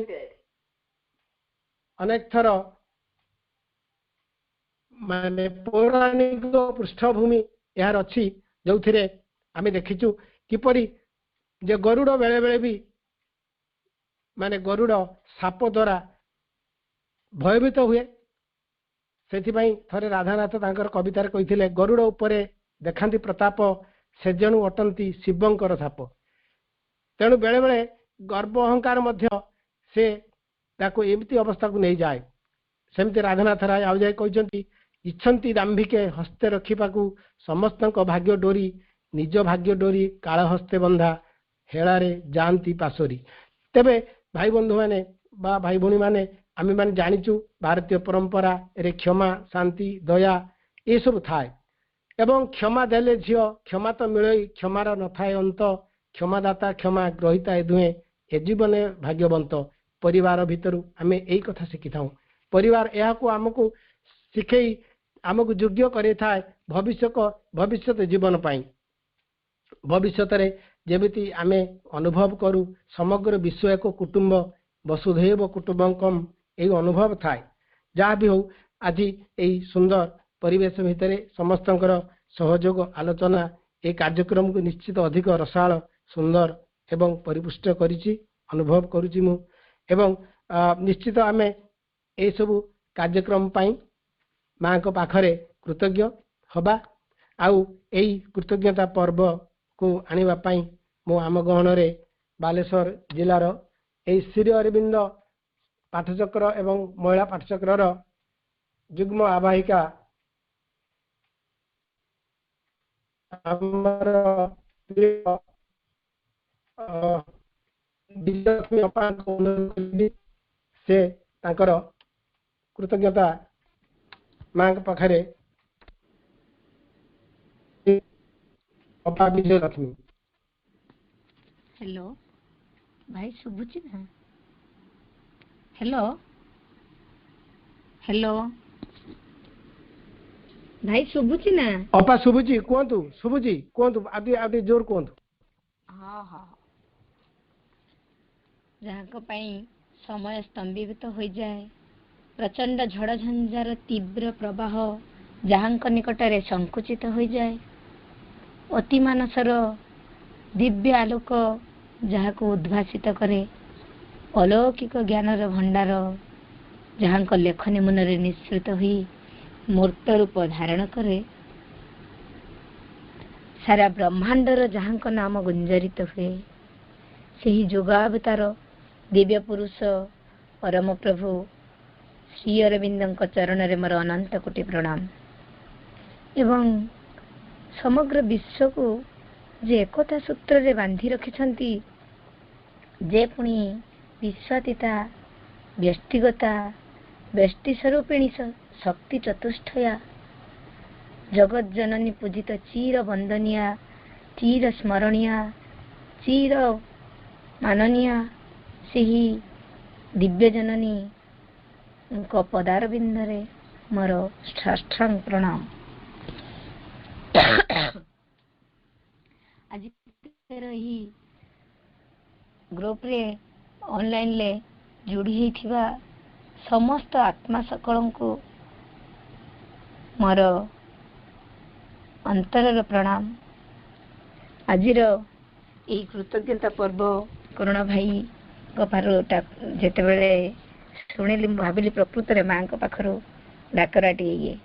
अनेक थर माने पौराणिक पृष्ठभूमि यार अच्छी जो थिरे आमे देखिचु किपरि जे गरुड़ बेले बेले भी माने गरुड़ साप द्वारा भयभीत हुए सेथिपाई थरे राधानाथ तांकर कवितार कहिथिले गरुड़ उपरे देखांती प्रताप से जणु अटंती शिवंकर साप तेणु बेले बेले गर्व अहंकार मध्य से ताको एमती अवस्था को नहीं जाए सेमती राधानाथ राय आउ जाए कहते इच्छन्ति दाम्भिके हस्ते रखिबाकू समस्त भाग्य डोरी निज भाग्य डोरी काल हस्ते बंधा हेलारे जाती पासोरी तेबे भाई बंधु माने बा भाई भौणी माने आमे माने जानिचु भारतीय परंपरा रे क्षमा शांति दया ये सब थाए एवं क्षमा देले झियो क्षमा तो मिले क्षमार न थाए अंत क्षमादाता क्षमा ग्रहिता ए दुहे ए जीवन भाग्यवंत परिवार भितर आमे एई कथा शिखि थाउ परिवार एहाकू आमको शिखई आमको योग्य करे थाए भविष्यत जीवन पाई भविष्यत रे जेमिति आमे अनुभव करू समग्र विश्व एक कुटुंब वसुधैव कुटुंबकम ए अनुभव थाए जहाँ भी हो आज यही सुंदर परिवेश भितर समस्तंकर सहयोग आलोचना ए कार्यक्रम को निश्चित अधिक रसाल सुंदर एवं परिपुष्ट करिछि अनुभव करुछि मु एवं निश्चित आमे ए सब कार्यक्रम पाई माँ को पाखरे कृतज्ञ हबा आउ एई कृतज्ञता पर्व को आनिबा पाई मु आम गहन रे बालेश्वर जिलार एई श्री अरविंद पाठचक्र एवं महिला पाठचक्र जुग्म आवाहिका आमर विजयलक्ष्मी अपा से तांकर कृतज्ञता माँ पाखरे अपा विजयलक्ष्मी। हेलो भाई शुभुची ना हेलो हेलो भाई शुभुची ना अपा शुभुची कहतु आदि जोर कहतु हाँ हाँ जहाँ समय स्तंभीभूत हो जाए प्रचंड झड़ झंझार तीव्र प्रवाह जहाँ निकटरे संकुचित हो जाए अति मानसर दिव्य आलोक जहाँ को उद्भासित करे अलौकिक ज्ञानर भंडार जहाँ लेखनी मुनरे निश्रित हुई मूर्त रूप धारण करे सारा ब्रह्मांडर जहाँ नाम गुंजरित हुए सही जोगावतार दिव्य पुरुष परम प्रभु श्री अरविंद चरण रे मोर अनंत कोटि प्रणाम एवं समग्र विश्व को जे एकता सूत्र रे बांधी रखिछंती जे पुणी विश्वातीता व्यष्टिगता व्यष्टि स्वरूपिणी शक्ति चतुष्टया जगत जननी पूजित चीर वंदनिया चीर स्मरणीया चीर माननीया सही दिव्य जननी उनको पदार बिंदरे मोर साष्टांग प्रणाम। आज ही ग्रुप रे ऑनलाइन ले जोड़ी होइथिबा समस्त आत्मा सकल को मोर अंतरर प्रणाम। आजिर यही कृतज्ञता पर्व करुणा भाई जिते बड़े शुणिली भाविली प्रकृत में माँ को पाखर डाकराटी ये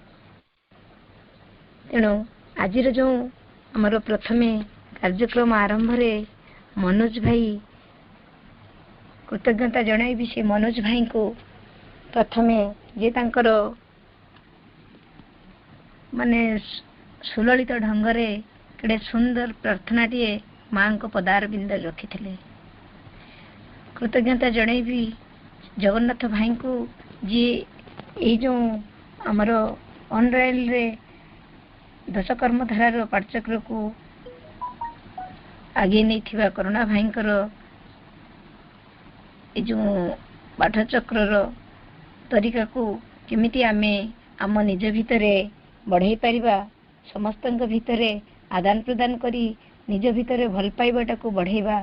तेणु आज जो आमर प्रथमे कार्यक्रम आरंभ रे मनोज भाई कृतज्ञता जनाइबी से मनोज भाई को प्रथमे जे तांकर माने सुललित ढंगरे केड़े सुंदर प्रार्थनाटीए माँ को पदार बिंद रखी कृतज्ञता जनाइबी जगन्नाथ भाई को जी ये जो आमर ऑनलाइन रे दशकर्मधारार पाठचक्र को आगे नहीं थिबा करुणा भाईंकर ଏ ଯେଉଁ ପାଠଚକ୍ରର ତରିକାକୁ କେମିତି ଆମେ ଆମ ନିଜ ଭିତରେ ବଢ଼େଇ ପାରିବା, ସମସ୍ତଙ୍କ ଭିତରେ ଆଦାନ ପ୍ରଦାନ କରି ନିଜ ଭିତରେ ଭଲ ପାଇବାଟାକୁ ବଢ଼େଇବା,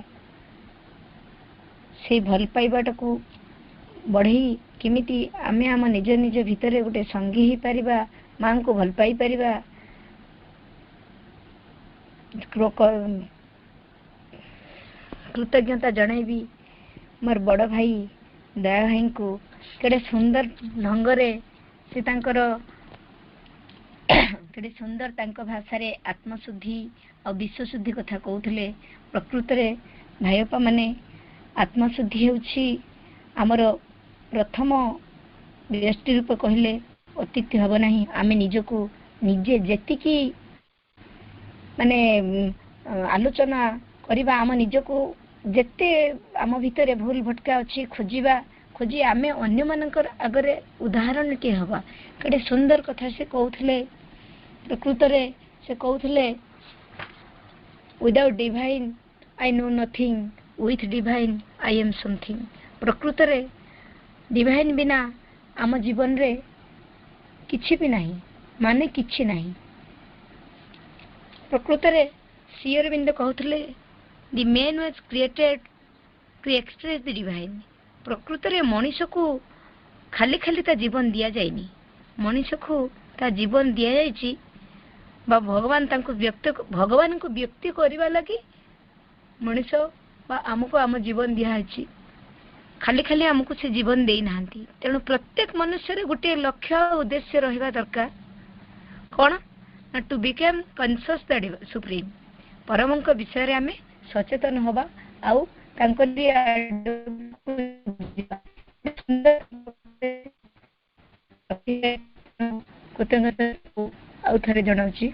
ସେଇ ଭଲ ପାଇବାଟାକୁ ବଢ଼େଇ କେମିତି ଆମେ ଆମ ନିଜ ନିଜ ଭିତରେ ଗୋଟେ ସଙ୍ଗୀ ହେଇପାରିବା, ମାଙ୍କୁ ଭଲ ପାଇପାରିବା। କୃତଜ୍ଞତା ଜଣାଇବି ମୋର ବଡ଼ ଭାଇ ଦୟା ଭାଇଙ୍କୁ, କେଡ଼େ ସୁନ୍ଦର ଢଙ୍ଗରେ ସେ ତାଙ୍କର କେଡ଼େ ସୁନ୍ଦର ତାଙ୍କ ଭାଷାରେ ଆତ୍ମଶୁଦ୍ଧି ଆଉ ବିଶ୍ୱଶୁଦ୍ଧି କଥା କହୁଥିଲେ। ପ୍ରକୃତରେ ଭାଇ ବାପା ମାନେ ଆତ୍ମଶୁଦ୍ଧି ହେଉଛି ଆମର ପ୍ରଥମ ବ୍ୟଷ୍ଟି ରୂପ କହିଲେ ଅତ୍ୟୁକ୍ତି ହେବ ନାହିଁ। ଆମେ ନିଜକୁ ନିଜେ ଯେତିକି ମାନେ ଆଲୋଚନା କରିବା, ଆମ ନିଜକୁ ଯେତେ ଆମ ଭିତରେ ଭୁଲ ଭଟକା ଅଛି ଖୋଜି ଆମେ ଅନ୍ୟମାନଙ୍କର ଆଗରେ ଉଦାହରଣଟିଏ ହେବା। କେଡ଼େ ସୁନ୍ଦର କଥା ସେ କହୁଥିଲେ। ପ୍ରକୃତରେ ସେ କହୁଥିଲେ without divine I no Nothing, with divine I M something. ପ୍ରକୃତରେ ଡିଭାଇନ୍ ବିନା ଆମ ଜୀବନରେ କିଛି ବି ନାହିଁ, ମାନେ କିଛି ନାହିଁ। ପ୍ରକୃତରେ ଶ୍ରୀ ଅରବିନ୍ଦ କହୁଥିଲେ the man was created to express the divine. ପ୍ରକୃତରେ ମଣିଷକୁ ଖାଲି ତା ଜୀବନ ଦିଆଯାଇନି, ମଣିଷକୁ ତା ଜୀବନ ଦିଆଯାଇଛି ବା ଭଗବାନଙ୍କୁ ବ୍ୟକ୍ତି କରିବା ଲାଗି ମଣିଷ ବା ଆମକୁ ଆମ ଜୀବନ ଦିଆହେଇଛି। ଖାଲି ଆମକୁ ସେ ଜୀବନ ଦେଇନାହାନ୍ତି। ତେଣୁ ପ୍ରତ୍ୟେକ ମନୁଷ୍ୟରେ ଗୋଟିଏ ଲକ୍ଷ୍ୟ ଆଉ ଉଦ୍ଦେଶ୍ୟ ରହିବା ଦରକାର। କ'ଣ ନା ଟୁ ବିକମ୍ କନସିୟସ୍ ଦ ସୁପ୍ରିମ୍। ପରମଙ୍କ ବିଷୟରେ ଆମେ ସଚେତନ ହେବା ଆଉ ତାଙ୍କରି କୃତଜ୍ଞତା ଆଉ ଥରେ ଜଣାଉଛି।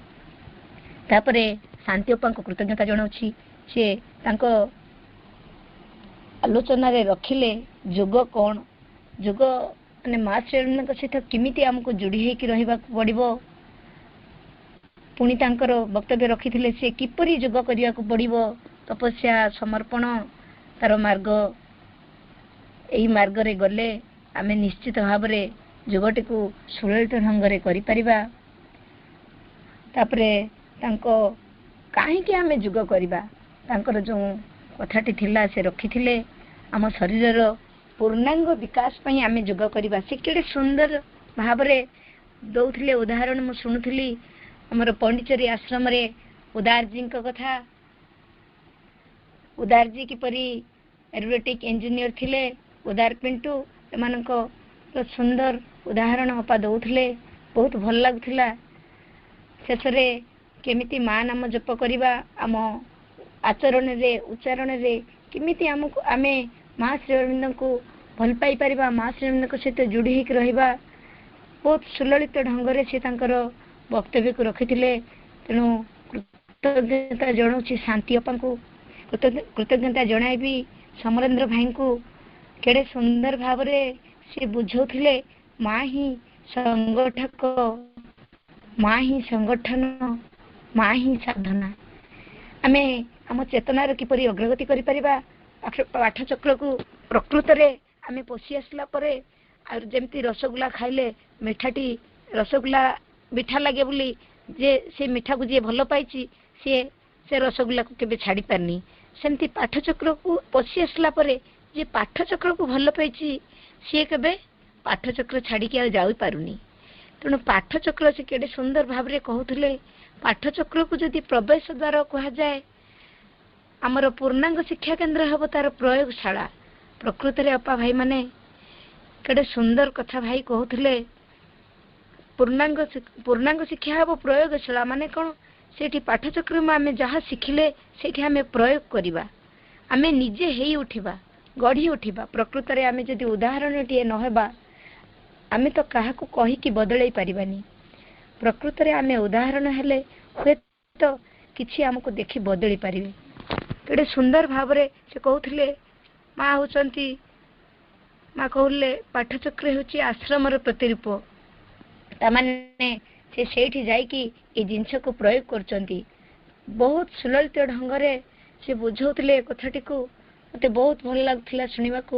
ତାପରେ ଶାନ୍ତି ଅପାଙ୍କୁ କୃତଜ୍ଞତା ଜଣାଉଛି। ସେ ତାଙ୍କ ଆଲୋଚନାରେ ରଖିଲେ ଯୋଗ କ'ଣ, ଯୋଗ ମାନେ ମା ଶ୍ରୀଙ୍କ ସହିତ କେମିତି ଆମକୁ ଯୋଡ଼ି ହେଇକି ରହିବାକୁ ପଡ଼ିବ। ପୁଣି ତାଙ୍କର ବକ୍ତବ୍ୟ ରଖିଥିଲେ ସେ କିପରି ଯୋଗ କରିବାକୁ ପଡ଼ିବ, ତପସ୍ୟା, ସମର୍ପଣ ତାର ମାର୍ଗ। ଏହି ମାର୍ଗରେ ଗଲେ ଆମେ ନିଶ୍ଚିତ ଭାବରେ ଯୋଗଟିକୁ ସୁଲଳିତ ଢଙ୍ଗରେ କରିପାରିବା। ତାପରେ ତାଙ୍କ କାହିଁକି ଆମେ ଯୋଗ କରିବା, ତାଙ୍କର ଯେଉଁ କଥାଟି ଥିଲା ସେ ରଖିଥିଲେ ଆମ ଶରୀରର ପୂର୍ଣ୍ଣାଙ୍ଗ ବିକାଶ ପାଇଁ ଆମେ ଯୋଗ କରିବା। ସେ କେଡ଼େ ସୁନ୍ଦର ଭାବରେ ଦଉଥିଲେ ଉଦାହରଣ। ମୁଁ ଶୁଣୁଥିଲି ଆମର ପଣ୍ଡିଚେରୀ ଆଶ୍ରମରେ ଉଦାରଜୀଙ୍କ କଥା। ଉଦାରଜୀ କିପରି ଏରୋନଟିକ୍ ଇଞ୍ଜିନିୟର ଥିଲେ, ଉଦାର ପିଣ୍ଟୁ, ଏମାନଙ୍କ ସୁନ୍ଦର ଉଦାହରଣ ଅପା ଦଉଥିଲେ। ବହୁତ ଭଲ ଲାଗୁଥିଲା। ଶେଷରେ କେମିତି ମା ନାମ ଜପ କରିବା, ଆମ ଆଚରଣରେ ଉଚ୍ଚାରଣରେ କେମିତି ଆମେ ମା ଶ୍ରୀ ଅରବିନ୍ଦଙ୍କୁ ଭଲ ପାଇପାରିବା, ମା ଶ୍ରୀ ଅରବିନ୍ଦଙ୍କ ସହିତ ଯୋଡ଼ି ହେଇକି ରହିବା, ବହୁତ ସୁଲଳିତ ଢଙ୍ଗରେ ସେ ତାଙ୍କର ବକ୍ତବ୍ୟକୁ ରଖିଥିଲେ। ତେଣୁ କୃତଜ୍ଞତା ଜଣାଉଛି ଶାନ୍ତି ଅପାଙ୍କୁ, କୃତଜ୍ଞତା ଜଣାଇବି ସମରେନ୍ଦ୍ର ଭାଇଙ୍କୁ। କେଡ଼େ ସୁନ୍ଦର ଭାବରେ ସେ ବୁଝଉଥିଲେ ମା ହିଁ ସଂଗଠକ, ମା ହିଁ ସଂଗଠନ, ମା ହିଁ ସାଧନା। ଆମେ ଆମ ଚେତନାର କିପରି ଅଗ୍ରଗତି କରିପାରିବା ପାଠଚକ୍ରକୁ ପ୍ରକୃତରେ ଆମେ ପଶି ଆସିଲା ପରେ, ଆଉ ଯେମିତି ରସଗୋଲା ଖାଇଲେ ମିଠାଟି ରସଗୋଲା ମିଠା ଲାଗେ ବୋଲି ଯେ ସେ ମିଠାକୁ ଯିଏ ଭଲ ପାଇଛି ସେ ରସଗୋଲାକୁ କେବେ ଛାଡ଼ି ପାରିନି। ସେମିତି ପାଠଚକ୍ରକୁ ପଶି ଆସିଲା ପରେ ଯେ ପାଠଚକ୍ରକୁ ଭଲ ପାଇଛି ସିଏ କେବେ ପାଠଚକ୍ର ଛାଡ଼ିକି ଆଉ ଯାଇପାରୁନି। ତେଣୁ ପାଠଚକ୍ର ସେ କେଡ଼େ ସୁନ୍ଦର ଭାବରେ କହୁଥିଲେ। ପାଠଚକ୍ରକୁ ଯଦି ପ୍ରବେଶ ଦ୍ୱାର କୁହାଯାଏ, ଆମର ପୂର୍ଣ୍ଣାଙ୍ଗ ଶିକ୍ଷା କେନ୍ଦ୍ର ହେବ ତାର ପ୍ରୟୋଗଶାଳା। ପ୍ରକୃତରେ ଅପା ଭାଇମାନେ କେଡ଼େ ସୁନ୍ଦର କଥା ଭାଇ କହୁଥିଲେ। ପୂର୍ଣ୍ଣାଙ୍ଗ ଶିକ୍ଷା ହେବ ପ୍ରୟୋଗଶାଳା। ମାନେ କ'ଣ, ସେଇଠି ପାଠଚକ୍ରରୁ ଆମେ ଯାହା ଶିଖିଲେ ସେଇଠି ଆମେ ପ୍ରୟୋଗ କରିବା, ଆମେ ନିଜେ ହେଇ ଉଠିବା, ଗଢ଼ି ଉଠିବା। ପ୍ରକୃତରେ ଆମେ ଯଦି ଉଦାହରଣଟିଏ ନ ହେବା, ଆମେ ତ କାହାକୁ କହିକି ବଦଳେଇ ପାରିବାନି। ପ୍ରକୃତରେ ଆମେ ଉଦାହରଣ ହେଲେ ହୁଏତ କିଛି ଆମକୁ ଦେଖି ବଦଳି ପାରିବେ। କେଡ଼େ ସୁନ୍ଦର ଭାବରେ ସେ କହୁଥିଲେ। ମା କହିଲେ ପାଠଚକ୍ର ହେଉଛି ଆଶ୍ରମର ପ୍ରତିରୂପ। ତାମାନେ ସେ ସେଇଠି ଯାଇକି ଏ ଜିନିଷକୁ ପ୍ରୟୋଗ କରୁଛନ୍ତି। ବହୁତ ସୁଲଳିତ ଢଙ୍ଗରେ ସେ ବୁଝଉଥିଲେ ଏ କଥାଟିକୁ। ମୋତେ ବହୁତ ଭଲ ଲାଗୁଥିଲା ଶୁଣିବାକୁ।